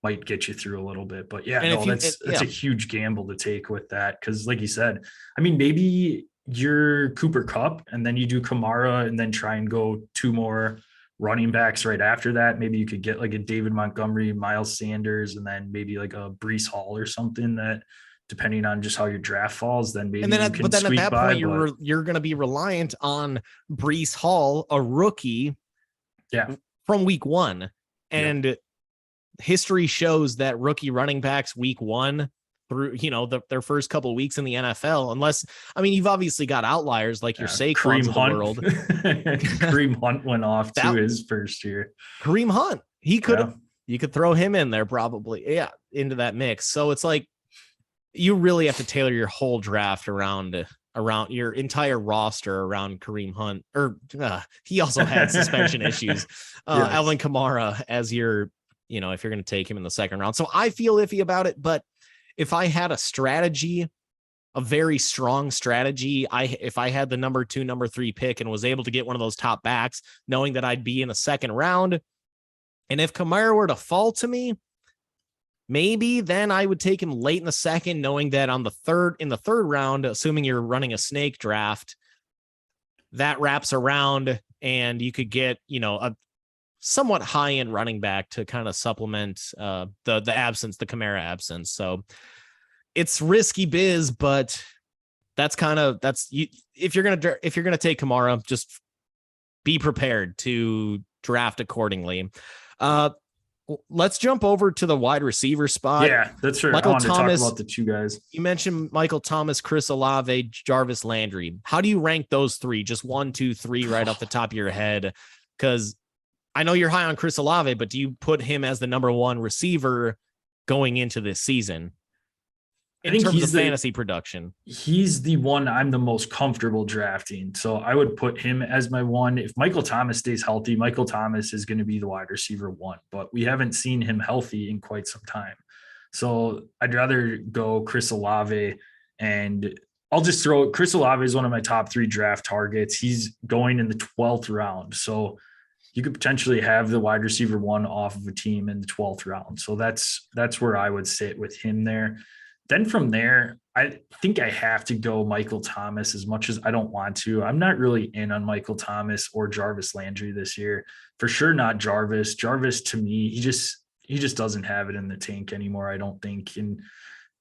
might get you through a little bit. But that's a huge gamble to take with that, because like you said, I mean, maybe you're Cooper Kupp and then you do Kamara and then try and go 2 more running backs right after that. Maybe you could get like a David Montgomery, Miles Sanders, and then maybe like a Breece Hall or something, that depending on just how your draft falls, then maybe at that point you're going to be reliant on Breece Hall, a rookie from week 1. And history shows that rookie running backs week 1 through, their first couple of weeks in the NFL, unless, I mean, you've obviously got outliers like your Saquons of the world. Kareem Hunt went off to his first year. Kareem Hunt, you could throw him in there probably, into that mix. So it's like, you really have to tailor your whole draft around your entire roster around Kareem Hunt, or he also had suspension issues. Alvin Kamara as your, if you're going to take him in the 2nd round. So I feel iffy about it, but if I had a strategy, a very strong strategy, if I had the number 2, number 3 pick and was able to get one of those top backs, knowing that I'd be in the 2nd round, and if Kamara were to fall to me, maybe then I would take him late in the 2nd, knowing that in the 3rd round, assuming you're running a snake draft, that wraps around and you could get, a somewhat high-end running back to kind of supplement the Kamara absence. So it's risky biz, but if you're going to take Kamara, just be prepared to draft accordingly. Let's jump over to the wide receiver spot. Yeah, that's right. Michael Thomas, to talk about the 2 guys. You mentioned Michael Thomas, Chris Olave, Jarvis Landry. How do you rank those 3? Just 1, 2, 3 right off the top of your head? Because I know you're high on Chris Olave, but do you put him as the number 1 receiver going into this season? In terms of fantasy production, he's the one I'm the most comfortable drafting. So I would put him as my 1. If Michael Thomas stays healthy, Michael Thomas is going to be the wide receiver 1, but we haven't seen him healthy in quite some time. So I'd rather go Chris Olave, and I'll just throw Chris Olave is one of my top 3 draft targets. He's going in the 12th round. So you could potentially have the wide receiver 1 off of a team in the 12th round. So that's where I would sit with him there. Then from there, I think I have to go Michael Thomas, as much as I don't want to. I'm not really in on Michael Thomas or Jarvis Landry this year. For sure not Jarvis. Jarvis, to me, he just doesn't have it in the tank anymore, I don't think. And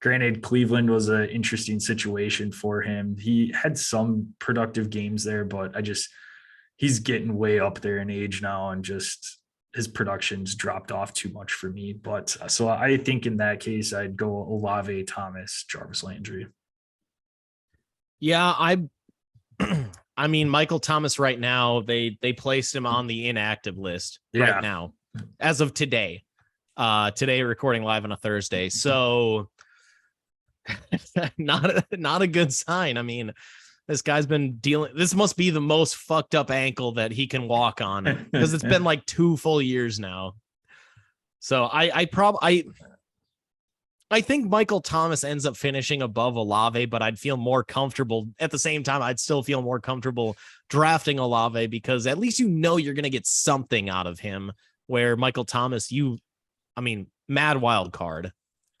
Granted, Cleveland was an interesting situation for him. He had some productive games there, but he's getting way up there in age now, and just his production's dropped off too much for me. But so I think in that case, I'd go Olave, Thomas, Jarvis Landry. Yeah, I mean, Michael Thomas right now, they placed him on the inactive list right now, as of today. Today recording live on a Thursday. So not a good sign. I mean, this guy's been this must be the most fucked up ankle that he can walk on, because it's been like 2 full years now. So I think Michael Thomas ends up finishing above Olave, but I'd feel more comfortable at the same time. I'd still feel more comfortable drafting Olave, because at least you're going to get something out of him, where Michael Thomas, mad wild card.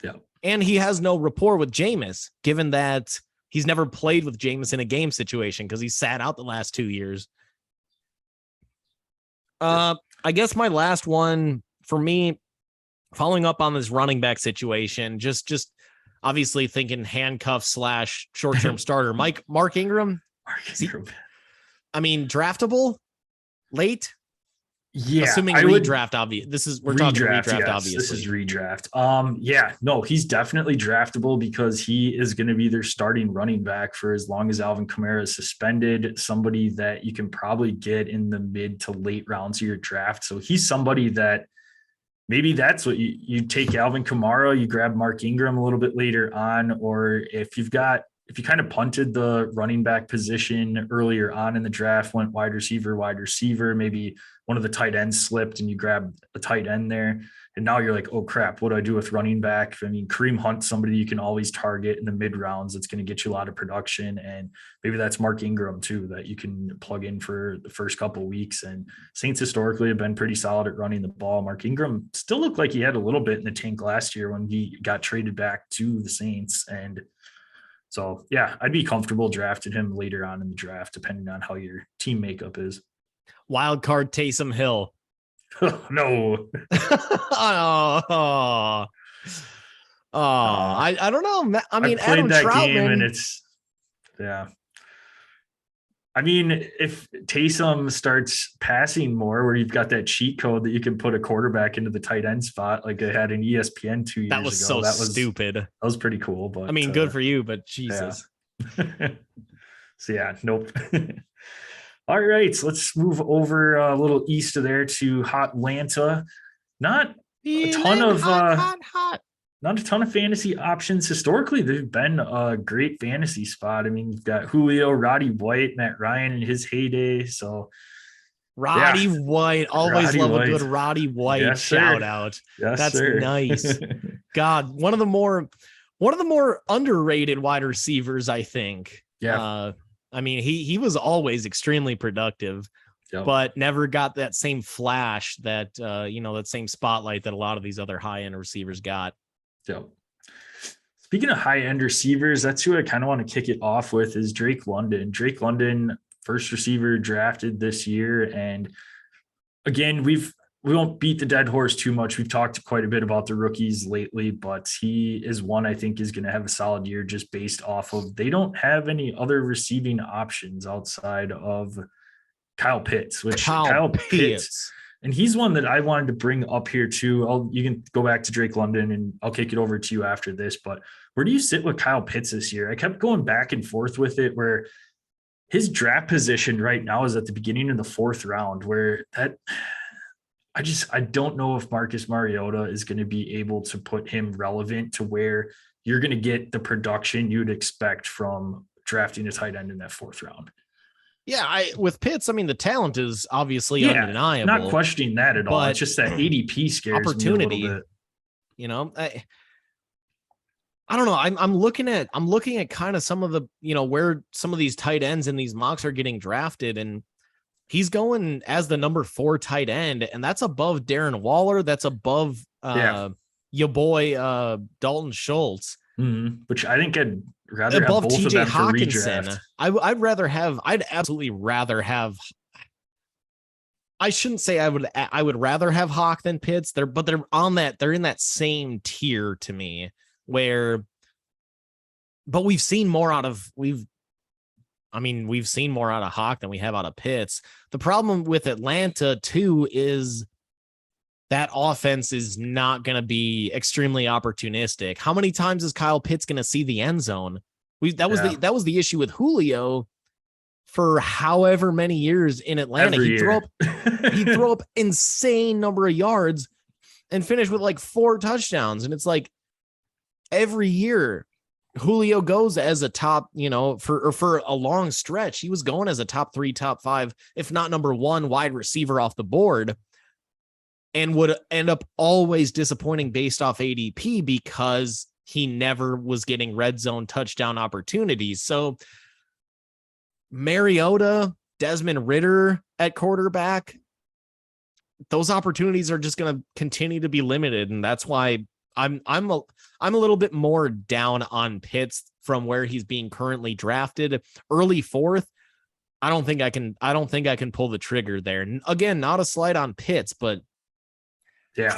Yeah. And he has no rapport with Jameis, given that he's never played with Jameis in a game situation because he sat out the last 2 years. I guess my last one for me, following up on this running back situation, just obviously thinking handcuff / short-term starter, Mark Ingram. Draftable late. Yeah, assuming redraft. We're talking redraft. Yes, obviously, this is redraft. He's definitely draftable, because he is going to be their starting running back for as long as Alvin Kamara is suspended. Somebody that you can probably get in the mid to late rounds of your draft. So he's somebody that maybe that's what you take Alvin Kamara, you grab Mark Ingram a little bit later on, or if you kind of punted the running back position earlier on in the draft, went wide receiver, maybe one of the tight ends slipped and you grab a tight end there. And now you're like, oh crap, what do I do with running back? Kareem Hunt's somebody you can always target in the mid rounds. That's going to get you a lot of production. And maybe that's Mark Ingram too, that you can plug in for the first couple of weeks. And Saints historically have been pretty solid at running the ball. Mark Ingram still looked like he had a little bit in the tank last year when he got traded back to the Saints. And so, yeah, I'd be comfortable drafting him later on in the draft, depending on how your team makeup is. Wild card Taysom Hill. No. I don't know. I played Adam that Troutman, game, and it's if Taysom starts passing more, where you've got that cheat code that you can put a quarterback into the tight end spot, like I had in ESPN 2 years ago. That was stupid. That was pretty cool, but good for you, but Jesus. Yeah. So yeah, nope. All right, so let's move over a little east of there to hot Atlanta. Not a ton of not a ton of fantasy options. Historically, they've been a great fantasy spot. You've got Julio, Roddy White, Matt Ryan in his heyday. So Roddy White, always love a good Roddy White shout out. Yes, that's sir. Nice. God, one of the more underrated wide receivers, I think. Yeah. He was always extremely productive, but never got that same flash, that that same spotlight that a lot of these other high end receivers got. Yeah. Speaking of high end receivers, that's who I kind of want to kick it off with, is Drake London. Drake London, first receiver drafted this year. And again, we won't beat the dead horse too much. We've talked quite a bit about the rookies lately, but he is one I think is going to have a solid year, just based off of, they don't have any other receiving options outside of Kyle Pitts, Kyle Pitts. And he's one that I wanted to bring up here too. You can go back to Drake London and I'll kick it over to you after this, but where do you sit with Kyle Pitts this year? I kept going back and forth with it, where his draft position right now is at the beginning of the 4th round, where I don't know if Marcus Mariota is going to be able to put him relevant to where you're going to get the production you'd expect from drafting a tight end in that 4th round. Yeah, with Pitts, the talent is obviously undeniable. Not questioning that at all. It's just that ADP scares opportunity, me a little bit. I don't know. I'm looking at kind of some of the, where some of these tight ends in these mocks are getting drafted, and he's going as the number 4 tight end, and that's above Darren Waller. That's above your boy Dalton Schultz. Mm-hmm. Which I think I'd rather above have both TJ of them Hawkinson. I'd absolutely rather have. I shouldn't say I would rather have Hawk than Pitts. They're in that same tier to me, where but we've seen more out of we've seen more out of Hawk than we have out of Pitts. The problem with Atlanta too is that offense is not going to be extremely opportunistic. How many times is Kyle Pitts going to see the end zone? That was the issue with Julio for however many years in Atlanta. He'd throw up insane number of yards and finish with like 4 touchdowns. And it's like every year Julio goes as a top, for a long stretch, he was going as a top 3, top 5, if not number 1 wide receiver off the board, and would end up always disappointing based off ADP because he never was getting red zone touchdown opportunities. So Mariota, Desmond Ridder at quarterback, those opportunities are just going to continue to be limited. And that's why I'm a little bit more down on Pitts from where he's being currently drafted. Early 4th. I don't think I can pull the trigger there. And again, not a slight on Pitts, but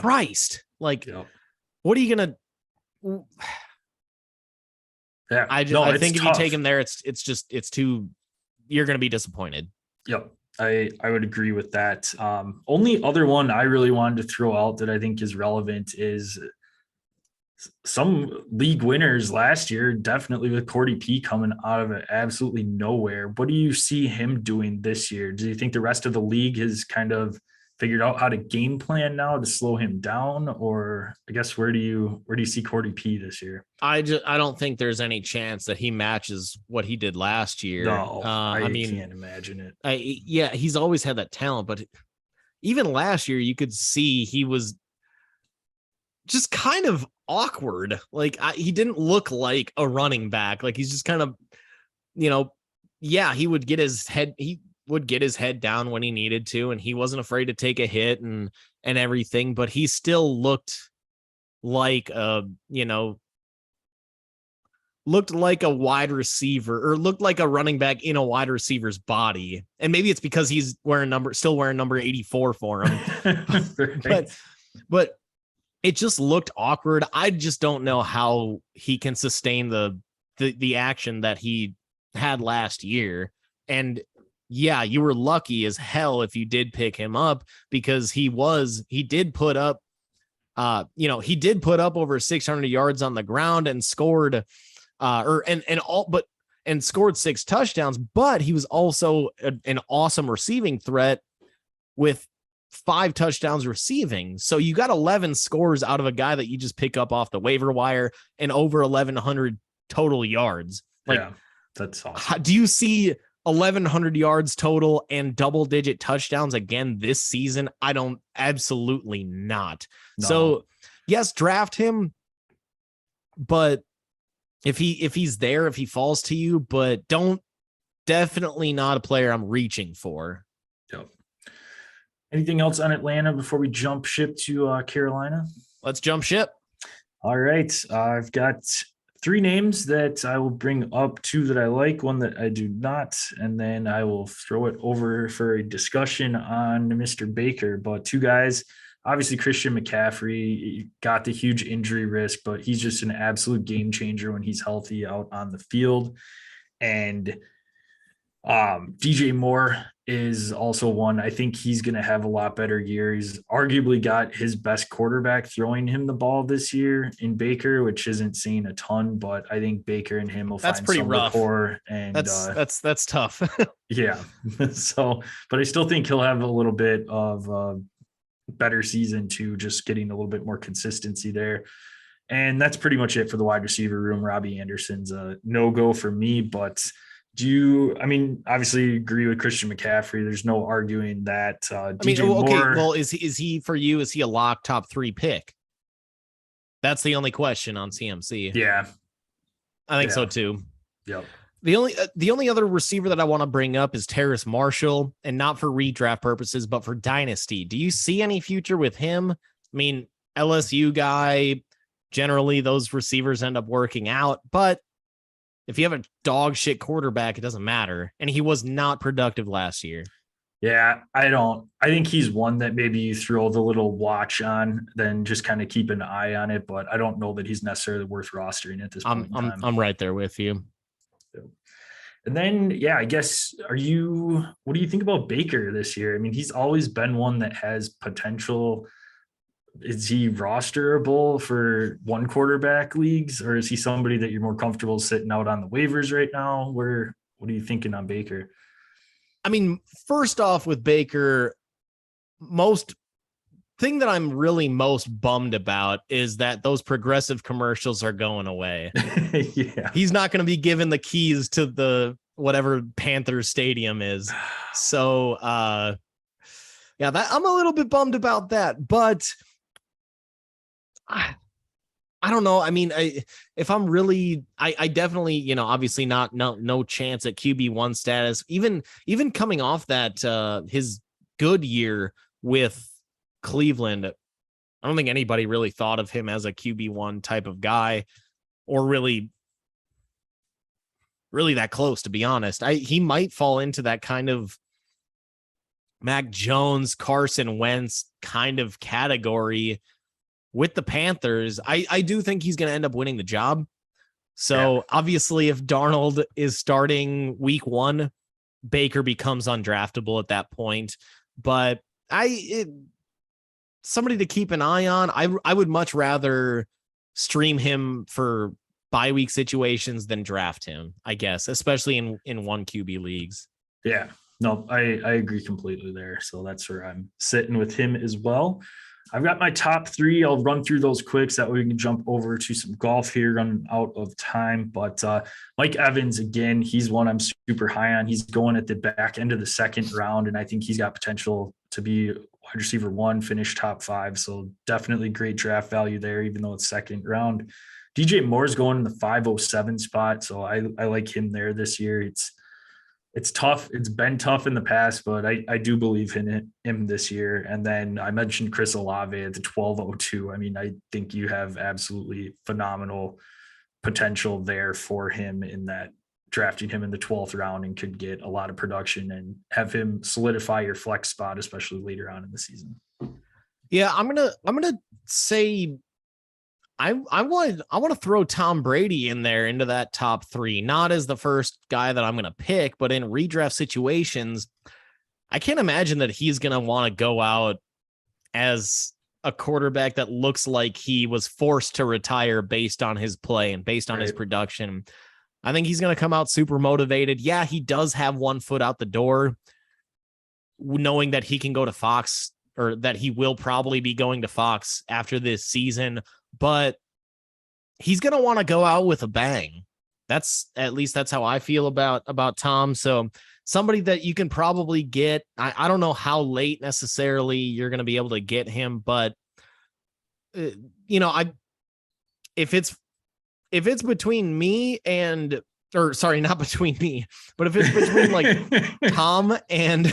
Christ, what are you going to, I think if you take him there, it's too, you're going to be disappointed. Yep. I would agree with that. Only other one I really wanted to throw out that I think is relevant is some league winners last year, definitely with Cordy P coming out of absolutely nowhere. What do you see him doing this year? Do you think the rest of the league has kind of figured out how to game plan now to slow him down? Or I guess where do you see Cordy P this year? I don't think there's any chance that he matches what he did last year. No, I can't imagine it. He's always had that talent, but even last year you could see he was just kind of awkward. He didn't look like a running back. Like he's just kind of, he would get his head down when he needed to, and he wasn't afraid to take a hit and everything, but he still looked like a wide receiver, or looked like a running back in a wide receiver's body. And maybe it's because he's still wearing number 84 for him. but it just looked awkward. I just don't know how he can sustain the action that he had last year. And you were lucky as hell if you did pick him up, because he did put up over 600 yards on the ground and scored scored 6 touchdowns, but he was also an awesome receiving threat with 5 touchdowns receiving. So you got 11 scores out of a guy that you just pick up off the waiver wire and over 1,100 total yards. That's awesome. Do you see 1,100 yards total and double-digit touchdowns again this season? Absolutely not. No. So yes, draft him, but if he's there, if he falls to you, but definitely not a player I'm reaching for. Yep. Anything else on Atlanta before we jump ship to Carolina? Let's jump ship. All right. I've got 3 names that I will bring up, 2 that I like, 1 that I do not, and then I will throw it over for a discussion on Mr. Baker. But 2 guys, obviously Christian McCaffrey got the huge injury risk, but he's just an absolute game changer when he's healthy out on the field. And DJ Moore is also one. I think he's going to have a lot better year. He's arguably got his best quarterback throwing him the ball this year in Baker, which isn't saying a ton, but I think Baker and him will find some rapport. And that's tough. Yeah. So, but I still think he'll have a little bit of better season too, just getting a little bit more consistency there. And that's pretty much it for the wide receiver room. Robbie Anderson's a no-go for me, but obviously agree with Christian McCaffrey. There's no arguing that. Moore, well, is he for you? Is he a lock top 3 pick? That's the only question on CMC. Yeah, I think so too. Yep. The only other receiver that I want to bring up is Terrace Marshall, and not for redraft purposes, but for dynasty. Do you see any future with him? LSU guy. Generally, those receivers end up working out, but if you have a dog shit quarterback, it doesn't matter. And he was not productive last year. Yeah, I think he's one that maybe you throw the little watch on, then just kind of keep an eye on it. But I don't know that he's necessarily worth rostering at this I'm point in I'm time. I'm right there with you. And then, yeah, I guess, what do you think about Baker this year? I mean, he's always been one that has potential. Is he rosterable for one quarterback leagues, or is he somebody that you're more comfortable sitting out on the waivers right now? What are you thinking on Baker? I mean, first off with Baker, most thing that I'm really most bummed about is that those progressive commercials are going away. Yeah. He's not going to be given the keys to the whatever Panthers stadium is. So, yeah, that I'm a little bit bummed about that, but I don't know. I mean, if I'm really, I definitely, obviously no chance at QB1 status, even coming off that, his good year with Cleveland. I don't think anybody really thought of him as a QB1 type of guy, or really that close, to be honest. He might fall into that kind of Mac Jones, Carson Wentz kind of category with the Panthers. I do think he's going to end up winning the job. So obviously, if Darnold is starting week 1, Baker becomes undraftable at that point. But somebody to keep an eye on. I would much rather stream him for bye week situations than draft him, I guess, especially in one QB leagues. Yeah, no, I agree completely there. So that's where I'm sitting with him as well. I've got my top 3. I'll run through those quick so that we can jump over to some golf here, running out of time. But Mike Evans, again, he's one I'm super high on. He's going at the back end of the second round, and I think he's got potential to be wide receiver 1, finish top 5. So definitely great draft value there, even though it's second round. DJ Moore's going in the 507 spot. So I like him there this year. It's tough. It's been tough in the past, but I do believe in him this year. And then I mentioned Chris Olave at the 1202. I mean, I think you have absolutely phenomenal potential there for him in that drafting him in the 12th round and could get a lot of production and have him solidify your flex spot, especially later on in the season. Yeah, I'm gonna say I want to throw Tom Brady in there into that top 3, not as the first guy that I'm going to pick, but in redraft situations, I can't imagine that he's going to want to go out as a quarterback that looks like he was forced to retire based on his play and based on his production. I think he's going to come out super motivated. Yeah, he does have one foot out the door, knowing that he can go to Fox, or that he will probably be going to Fox after this season. But he's going to want to go out with a bang. That's how I feel about Tom. So somebody that you can probably get. I don't know how late necessarily you're going to be able to get him, but if it's between me and, or sorry, not between me, but if it's between like Tom and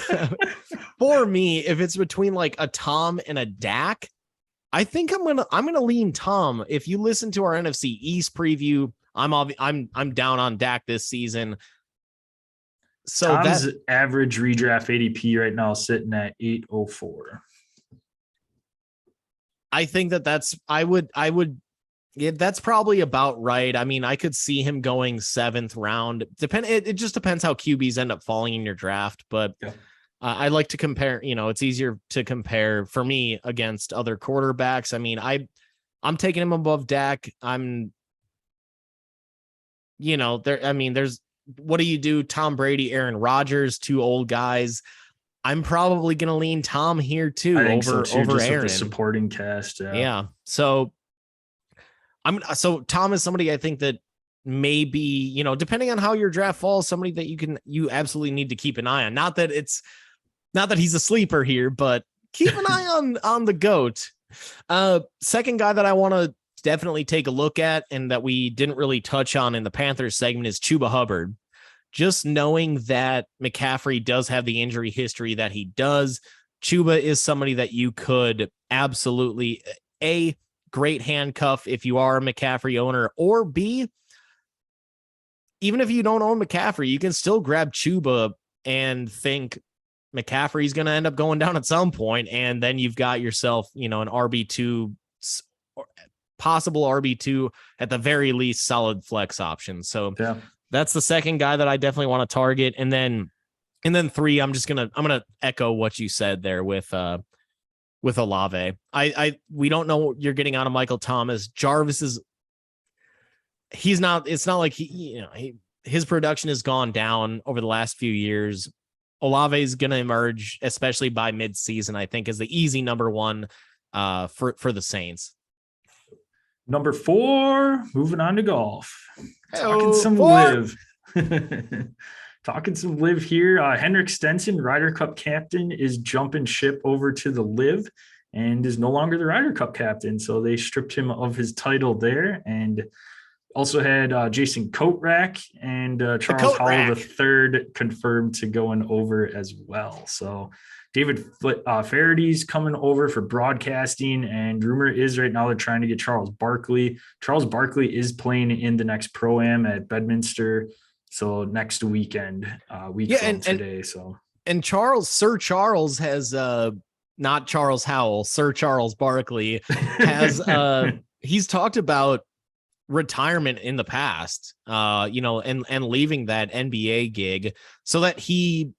for me, if it's between like a Tom and a Dak, I think I'm gonna lean Tom. If you listen to our NFC East preview, I'm down on Dak this season. So Tom's average redraft ADP right now is sitting at 804. I think that's probably about right. I mean, I could see him going 7th round. It just depends how QBs end up falling in your draft, but. Yeah. I like to compare, it's easier to compare for me against other quarterbacks. I mean, I'm taking him above Dak. There's, what do you do? Tom Brady, Aaron Rodgers, 2 old guys. I'm probably going to lean Tom here too, over Aaron. The supporting cast. Yeah. So Tom is somebody I think that maybe, depending on how your draft falls, somebody that you absolutely need to keep an eye on. Not that he's a sleeper here, but keep an eye on the GOAT. Second guy that I want to definitely take a look at and that we didn't really touch on in the Panthers segment is Chuba Hubbard. Just knowing that McCaffrey does have the injury history that he does, Chuba is somebody that you could absolutely, A, great handcuff if you are a McCaffrey owner, or B, even if you don't own McCaffrey, you can still grab Chuba and think McCaffrey's going to end up going down at some point, and then you've got yourself, an RB2, possible RB2 at the very least, solid flex option. So that's the second guy that I definitely want to target. And then 3, I'm gonna echo what you said there with Olave. We don't know what you're getting out of Michael Thomas. Jarvis is, it's not like his production has gone down over the last few years. Olave is going to emerge, especially by mid-season, I think, as the easy number 1 for the Saints. Number 4, moving on to golf. Talking some LIV here. Henrik Stenson, Ryder Cup captain, is jumping ship over to the LIV and is no longer the Ryder Cup captain. So they stripped him of his title there, and also had Jason Kotrack and Charles Howell III confirmed to going over as well. So David Faraday's coming over for broadcasting, and rumor is right now they're trying to get Charles Barkley. Charles Barkley is playing in the next Pro-Am at Bedminster. So next weekend, from today. And Sir Charles has not Charles Howell, Sir Charles Barkley has he's talked about retirement in the past, and leaving that NBA gig so that he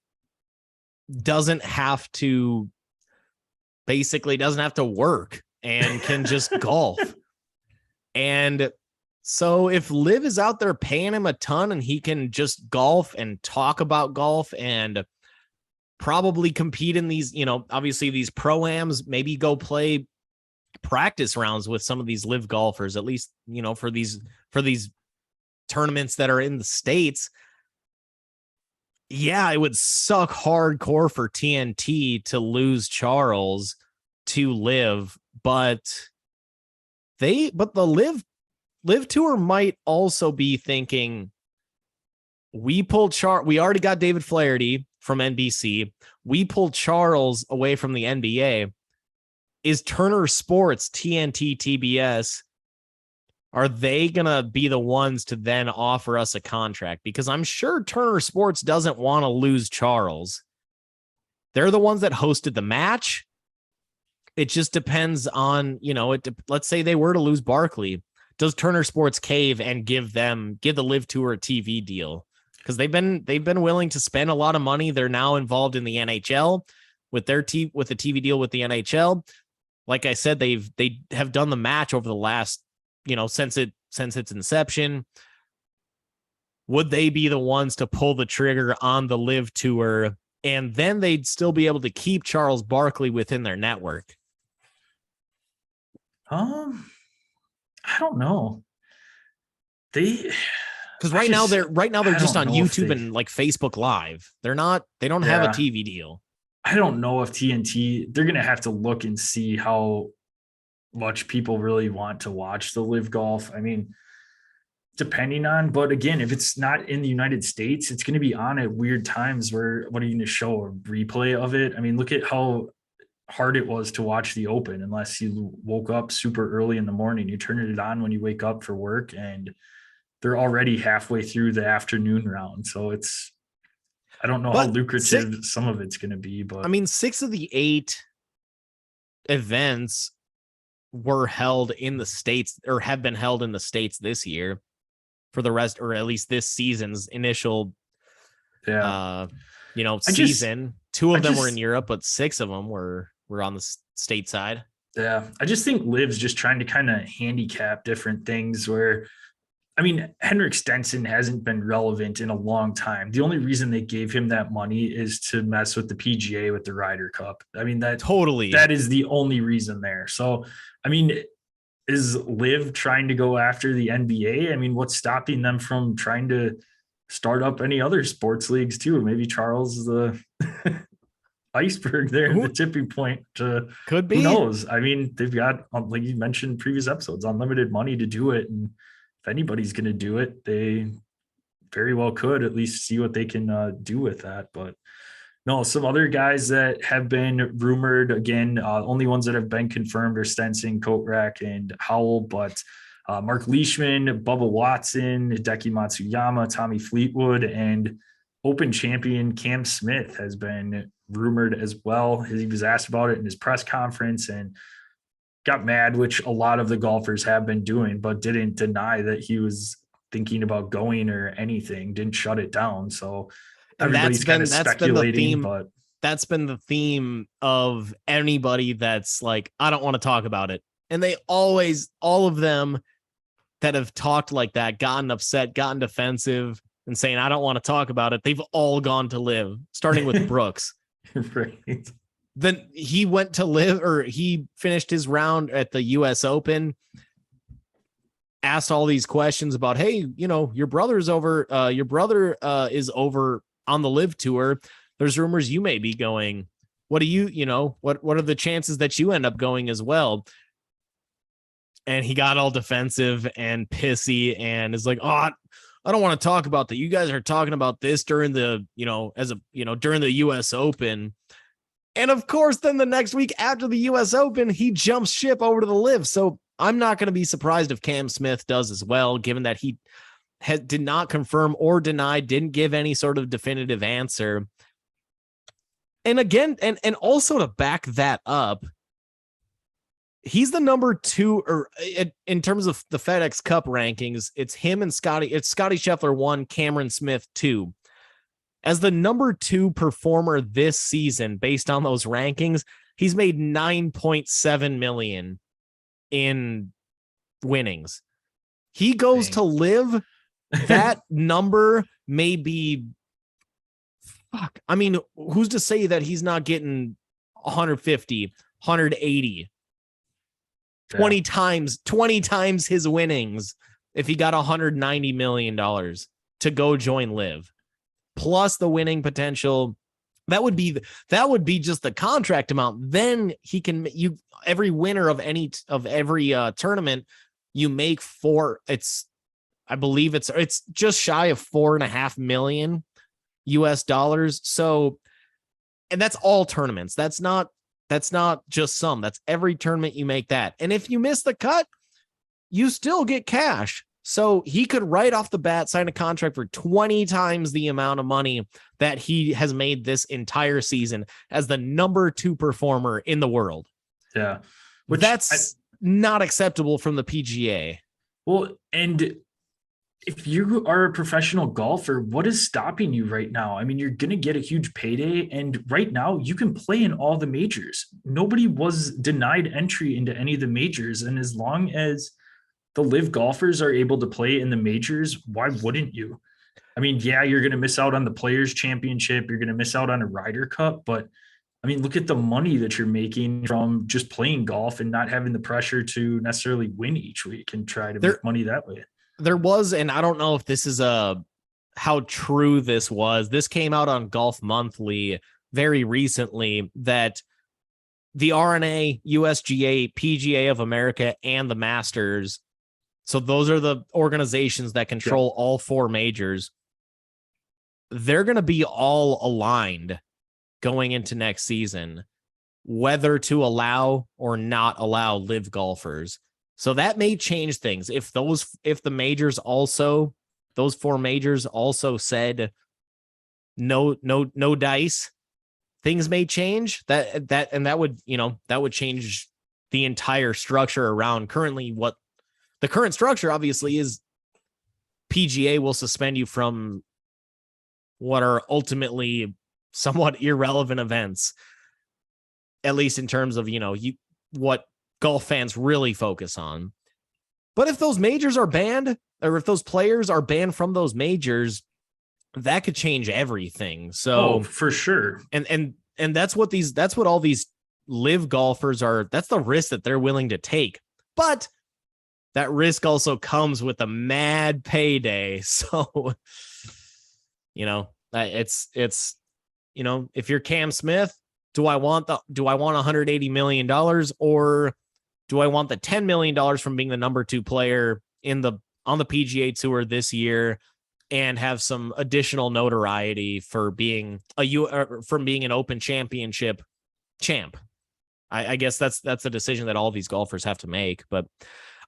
doesn't have to work and can just golf. And so if LIV is out there paying him a ton and he can just golf and talk about golf and probably compete in these, obviously these Pro-Ams, maybe go play practice rounds with some of these LIV golfers, at least, for these tournaments that are in the States. Yeah, it would suck hardcore for TNT to lose Charles to LIV, but the LIV Tour might also be thinking, we already got David Flaherty from NBC. We pulled Charles away from the NBA. Is Turner Sports, TNT, TBS, are they going to be the ones to then offer us a contract? Because I'm sure Turner Sports doesn't want to lose Charles. They're the ones that hosted the match. It just depends on, let's say they were to lose Barkley. Does Turner Sports cave and give the LIV Tour a TV deal? Because they've been willing to spend a lot of money. They're now involved in the NHL with the TV deal with the NHL. Like I said, they have done the match over the last, since its inception. Would they be the ones to pull the trigger on the LIV Tour, and then they'd still be able to keep Charles Barkley within their network? I don't know. Because right now they're just on YouTube and like Facebook Live. They don't have a TV deal. I don't know if TNT, they're going to have to look and see how much people really want to watch the LIV golf. I mean, depending on, but again, if it's not in the United States, it's going to be on at weird times where, what are you going to show, a replay of it? I mean, look at how hard it was to watch the Open unless you woke up super early in the morning. You turn it on when you wake up for work and they're already halfway through the afternoon round. So I don't know how lucrative some of it's going to be, but 6 of the 8 events were held in the States, or have been held in the States this year for the rest, or at least this season's initial, season. 2 of them were in Europe, but 6 of them were on the stateside. Yeah. I just think LIV's just trying to kind of handicap different things where, Henrik Stenson hasn't been relevant in a long time. The only reason they gave him that money is to mess with the PGA with the Ryder Cup. That is the only reason there. So, is LIV trying to go after the NBA? What's stopping them from trying to start up any other sports leagues too? Maybe Charles is the iceberg there, the tipping point. Could be. Who knows? They've got, like you mentioned in previous episodes, unlimited money to do it. And if anybody's going to do it, they very well could at least see what they can do with that. But no, some other guys that have been rumored, again, only ones that have been confirmed are Stenson, Kotrack, and Howell. But Mark Leishman, Bubba Watson, Hideki Matsuyama, Tommy Fleetwood, and Open champion Cam Smith has been rumored as well. He was asked about it in his press conference and got mad, which a lot of the golfers have been doing, but didn't deny that he was thinking about going or anything, didn't shut it down. So And everybody's kind of speculating, theme. but That's been the theme of anybody that's like, I don't want to talk about it. And they always, all of them that have talked like that, gotten upset, gotten defensive, and saying, I don't want to talk about it. They've all gone to LIV, starting with Brooks. right. Then he went to LIV, or he finished his round at the US Open, asked all these questions about, hey, your brother's over, your brother is over on the LIV tour. There's rumors you may be going. What do what are the chances that you end up going as well? And he got all defensive and pissy and is like, oh, I don't want to talk about that. You guys are talking about this during the, during the US Open. And of course, then the next week after the US Open, he jumps ship over to the LIV. So I'm not going to be surprised if Cam Smith does as well, given that he did not confirm or deny, didn't give any sort of definitive answer. And again, and also to back that up, he's the number 2, or in terms of the FedEx Cup rankings, it's him and Scotty. It's Scotty Scheffler 1, Cameron Smith 2. As the number 2 performer this season, based on those rankings, he's made $9.7 million in winnings. He goes to LIV. That number may be, fuck. I mean, who's to say that he's not getting 150, 180? 20 times his winnings if he got $190 million to go join LIV, plus the winning potential. That would be just the contract amount. Then he can, every winner of every tournament, you make I believe it's just shy of $4.5 million US dollars. So, and that's all tournaments. That's not just some. That's every tournament you make that. And if you miss the cut, you still get cash. So he could right off the bat sign a contract for 20 times the amount of money that he has made this entire season as the number 2 performer in the world. Yeah. That's not acceptable from the PGA. Well, and if you are a professional golfer, what is stopping you right now? I mean, you're going to get a huge payday, and right now you can play in all the majors. Nobody was denied entry into any of the majors. And as long as the LIV golfers are able to play in the majors, why wouldn't you? I mean, yeah, you're going to miss out on the Players Championship. You're going to miss out on a Ryder Cup, but I mean, look at the money that you're making from just playing golf and not having the pressure to necessarily win each week and try to make money that way. There was, and I don't know if this is how true this was. This came out on Golf Monthly very recently that the RNA, USGA, PGA of America, and the Masters, so those are the organizations that control all 4 majors, they're going to be all aligned going into next season, whether to allow or not allow LIV golfers. So that may change things. If the majors also, those 4 majors also said no dice, things may change. That would change the entire structure around currently. What the current structure obviously is, PGA will suspend you from what are ultimately somewhat irrelevant events, at least in terms of, what golf fans really focus on. But if those majors are banned, or if those players are banned from those majors, that could change everything. So for sure. And that's what all these LIV golfers are. That's the risk that they're willing to take. But that risk also comes with a mad payday. So, it's if you're Cam Smith, do I want $180 million, or do I want the $10 million from being the number 2 player on the PGA Tour this year and have some additional notoriety for being an Open Championship champ? I guess that's a decision that all these golfers have to make, but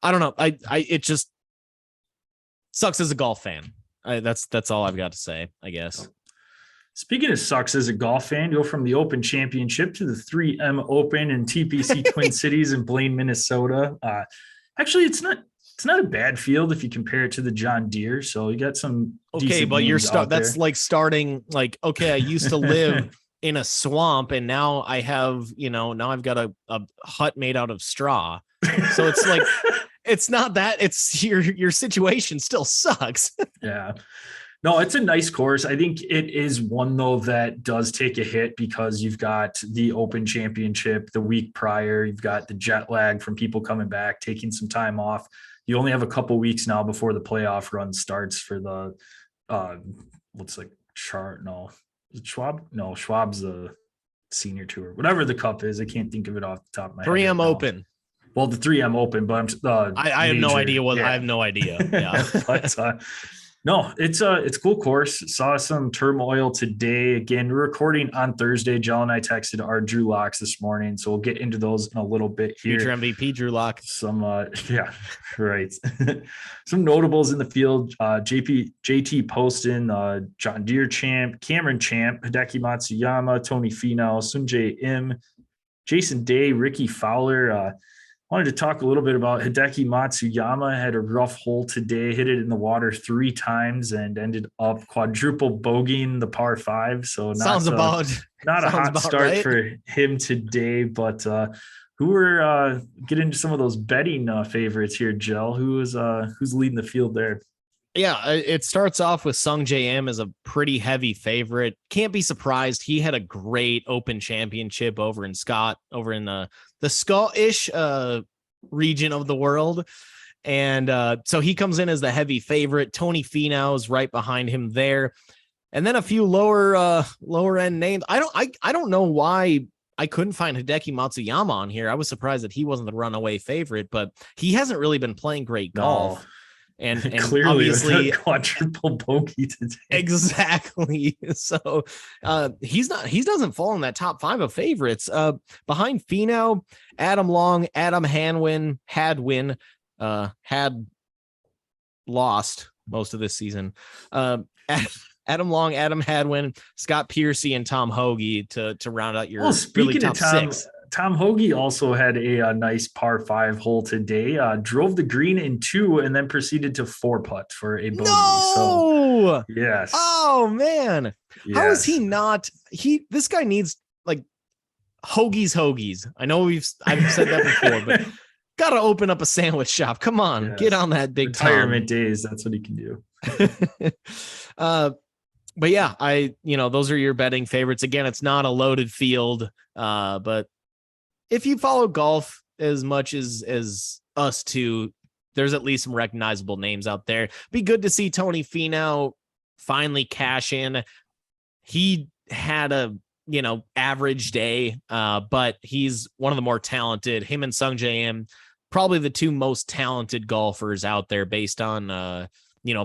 I don't know. It just sucks as a golf fan. That's all I've got to say, I guess. Speaking of sucks as a golf fan, go from the Open Championship to the 3M Open in TPC Twin Cities in Blaine, Minnesota. Actually, it's not a bad field if you compare it to the John Deere. So you got some Okay, but that's like starting like, okay, I used to live in a swamp and now I have, now I've got a hut made out of straw. So it's like it's not that, it's your situation still sucks. Yeah. No, it's a nice course. I think it is one, though, that does take a hit because you've got the Open Championship the week prior. You've got the jet lag from people coming back, taking some time off. You only have a couple weeks now before the playoff run starts for the looks like Schwab. No, Schwab's the senior tour. Whatever the cup is, I can't think of it off the top of my head. 3M right Open. Well, the 3M Open, but I have no idea what. Yeah. I have no idea. Yeah, but no, it's a cool course. Saw some turmoil today. Again, we're recording on Thursday. Jill and I texted our Drew locks this morning, so we'll get into those in a little bit here. Future MVP Drew lock. Some yeah, right. Some notables in the field. JT Poston, John Deere champ, Cameron champ, Hideki Matsuyama, Tony Finau, Sunjae Im, Jason Day, Ricky Fowler. Wanted to talk a little bit about Hideki Matsuyama. Had a rough hole today, hit it in the water 3 times and ended up quadruple bogeying the par 5. So not a hot start right for him today, but who were get into some of those betting favorites here, Jill? Who's leading the field there? Yeah, it starts off with Sung J M as a pretty heavy favorite. Can't be surprised. He had a great Open Championship over in the Scottish region of the world. And so he comes in as the heavy favorite. Tony Finau is right behind him there. And then a few lower end names. I don't know why I couldn't find Hideki Matsuyama on here. I was surprised that he wasn't the runaway favorite, but he hasn't really been playing great golf. No. And clearly obviously quadruple bogey today. Exactly. So he doesn't fall in that top 5 of favorites. Behind Finau, Adam Long, Adam Hadwin had lost most of this season. Adam Long, Adam Hadwin, Scott Piercy, and Tom Hoagie to round out your really top 6. Tom Hoagie also had a nice par 5 hole today. Drove the green in 2 and then proceeded to 4 putt for a bogey. No! So, yes. Oh man, yes. How is he not? This guy needs like hoagies. I know I've said that before, but gotta open up a sandwich shop. Come on, yes. Get on that big retirement days. That's what he can do. But yeah, those are your betting favorites. Again, it's not a loaded field, but if you follow golf as much as us two, there's at least some recognizable names out there. Be good to see Tony Finau finally cash in. He had a, average day, but he's one of the more talented. Him and Sung J M, probably the 2 most talented golfers out there based on,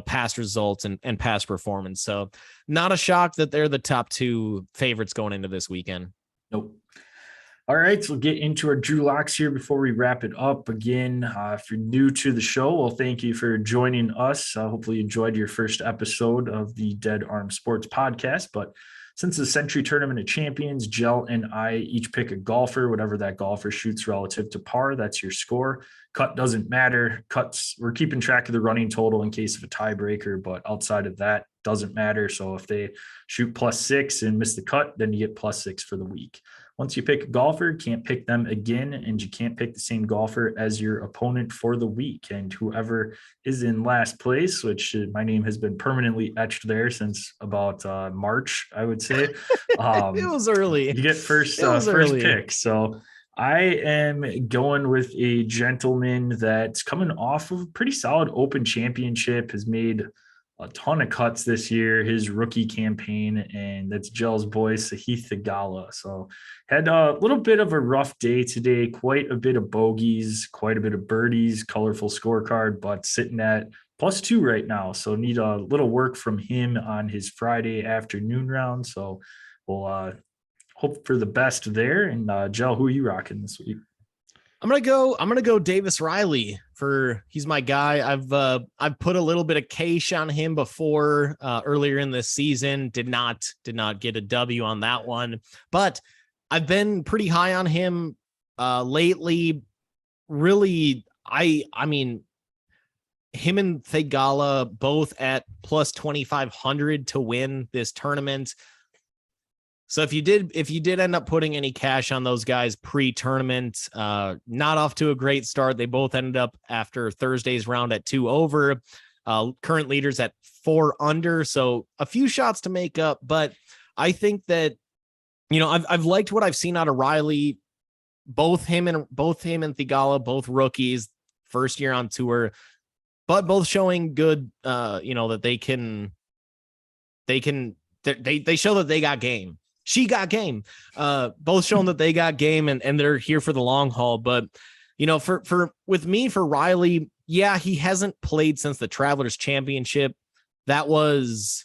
past results and past performance. So not a shock that they're the top 2 favorites going into this weekend. Nope. All right, so we'll get into our Drew locks here before we wrap it up. Again, if you're new to the show, well, thank you for joining us. Hopefully you enjoyed your first episode of the Dead Arm Sports podcast. But since the Century Tournament of Champions, Jell and I each pick a golfer, whatever that golfer shoots relative to par, that's your score. Cut doesn't matter. Cuts, we're keeping track of the running total in case of a tiebreaker, but outside of that, doesn't matter. So if they shoot +6 and miss the cut, then you get +6 for the week. Once you pick a golfer, can't pick them again, and you can't pick the same golfer as your opponent for the week. And whoever is in last place, which my name has been permanently etched there since about March, I would say. It was early. You get first pick. So I am going with a gentleman that's coming off of a pretty solid Open Championship, has made a ton of cuts this year, his rookie campaign, and that's Jell's boy, Sahith Theegala. So had a little bit of a rough day today, quite a bit of bogeys, quite a bit of birdies, colorful scorecard, but sitting at +2 right now. So need a little work from him on his Friday afternoon round. So we'll hope for the best there. And Jell, who are you rocking this week? I'm gonna go Davis Riley he's my guy. I've put a little bit of cash on him before earlier in this season. Did not get a W on that one, but I've been pretty high on him lately. Really, I mean, him and Thegala both at plus 2,500 to win this tournament. So if you did end up putting any cash on those guys pre-tournament, not off to a great start. They both ended up after Thursday's round at 2 over. Current leaders at 4 under. So a few shots to make up, but I think that, I've liked what I've seen out of Riley. Both him and Thegala, both rookies, first year on tour, but both showing good, that they show that they got game. She got game. Both showing that they got game and they're here for the long haul. But, for Riley, yeah, he hasn't played since the Travelers Championship. That was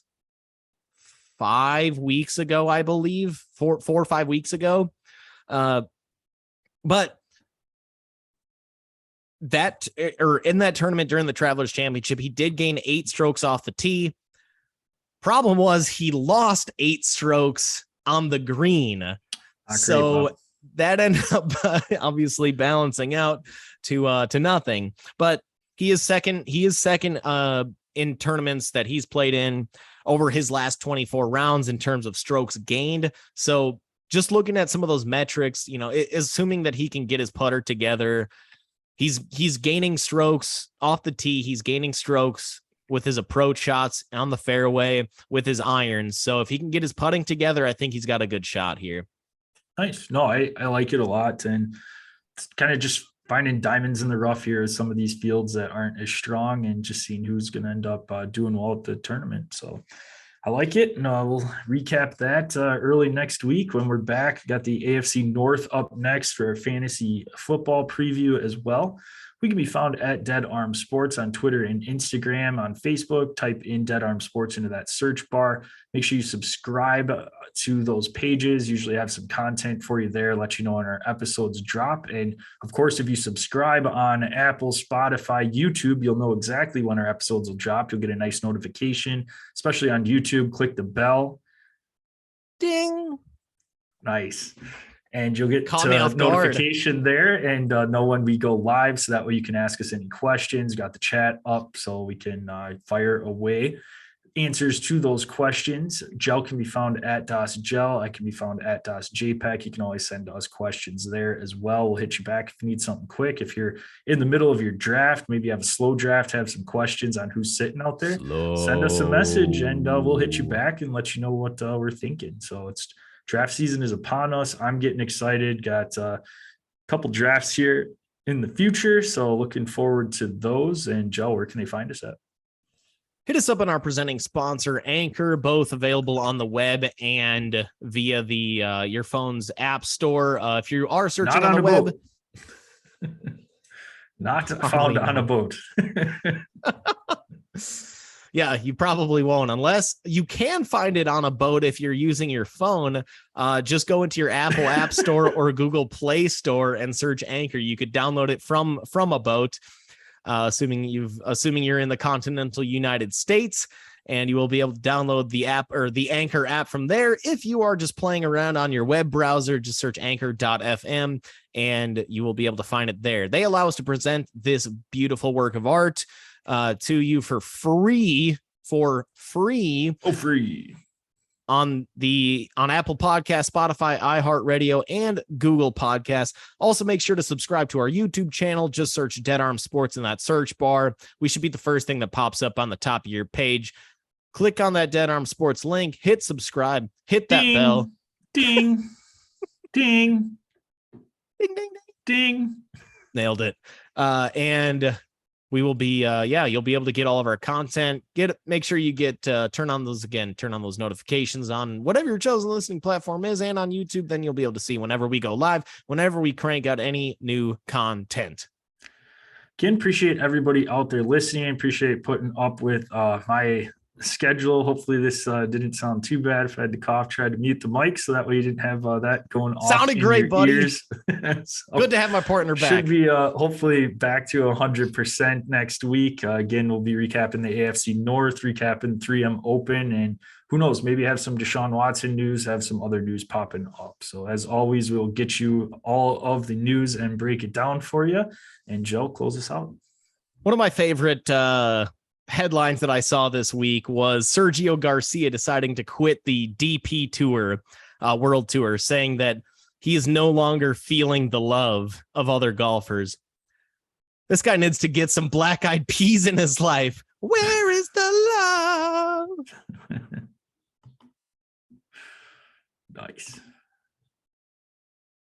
5 weeks ago, I believe, 4 or 5 weeks ago. But in that tournament during the Travelers Championship, he did gain 8 strokes off the tee. Problem was he lost 8 strokes on the green. So that ended up obviously balancing out to nothing. But he is second in tournaments that he's played in over his last 24 rounds in terms of strokes gained. So just looking at some of those metrics, assuming that he can get his putter together, he's gaining strokes off the tee. He's gaining strokes with his approach shots on the fairway with his irons. So if he can get his putting together, I think he's got a good shot here. Nice. No, I like it a lot. And it's kind of just finding diamonds in the rough here, some of these fields that aren't as strong, and just seeing who's going to end up doing well at the tournament. So I like it. And we'll recap that early next week when we're back. Got the AFC North up next for a fantasy football preview as well. We can be found at Dead Arm Sports on Twitter and Instagram. On Facebook, type in Dead Arm Sports into that search bar. Make sure you subscribe to those pages. Usually have some content for you there, let you know when our episodes drop. And of course, if you subscribe on Apple, Spotify, YouTube, you'll know exactly when our episodes will drop. You'll get a nice notification, especially on YouTube. Click the bell. Ding. Nice. And you'll get guard notification there and know when we go live. So that way you can ask us any questions. Got the chat up so we can fire away answers to those questions. Gel can be found at Das Gel. I can be found at Das JPec. You can always send us questions there as well. We'll hit you back if you need something quick. If you're in the middle of your draft, maybe you have a slow draft, have some questions on who's sitting out there, send us a message and we'll hit you back and let you know what we're thinking. So it's draft season is upon us. I'm getting excited. Got a couple drafts here in the future, so looking forward to those. And Joe, where can they find us at? Hit us up on our presenting sponsor, Anchor, both available on the web and via the your phone's app store. If you are searching on the web, not found on a boat. Yeah, you probably won't, unless you can find it on a boat if you're using your phone. Just go into your Apple App Store or Google Play Store and search Anchor. You could download it from a boat, assuming you're in the continental United States, and you will be able to download the app or the Anchor app from there. If you are just playing around on your web browser, just search anchor.fm and you will be able to find it there. They allow us to present this beautiful work of art to you for free on Apple Podcast, Spotify, iHeartRadio, and Google Podcasts. Also, make sure to subscribe to our YouTube channel. Just search Dead Arm Sports in that search bar. We should be the first thing that pops up on the top of your page. Click on that Dead Arm Sports link, hit subscribe, hit that bell. Ding, ding, Ding, ding, ding. ding. Nailed it. And we will be, you'll be able to get all of our content. Make sure you turn on those notifications on whatever your chosen listening platform is, and on YouTube. Then you'll be able to see whenever we go live, whenever we crank out any new content. Again, appreciate everybody out there listening. Appreciate putting up with my schedule. Hopefully this didn't sound too bad. If I had to cough, tried to mute the mic so that way you didn't have that going off. Sounded in great, your buddy. Ears. So good to have my partner back. Should be hopefully back to 100% next week. Again, we'll be recapping the AFC North, recapping 3M Open, and who knows, maybe have some Deshaun Watson news, have some other news popping up. So as always, we'll get you all of the news and break it down for you. And Joe, close us out. One of my favorite headlines that I saw this week was Sergio Garcia deciding to quit the DP Tour, World Tour, saying that he is no longer feeling the love of other golfers. This guy needs to get some Black Eyed Peas in his life. Where is the love? Nice.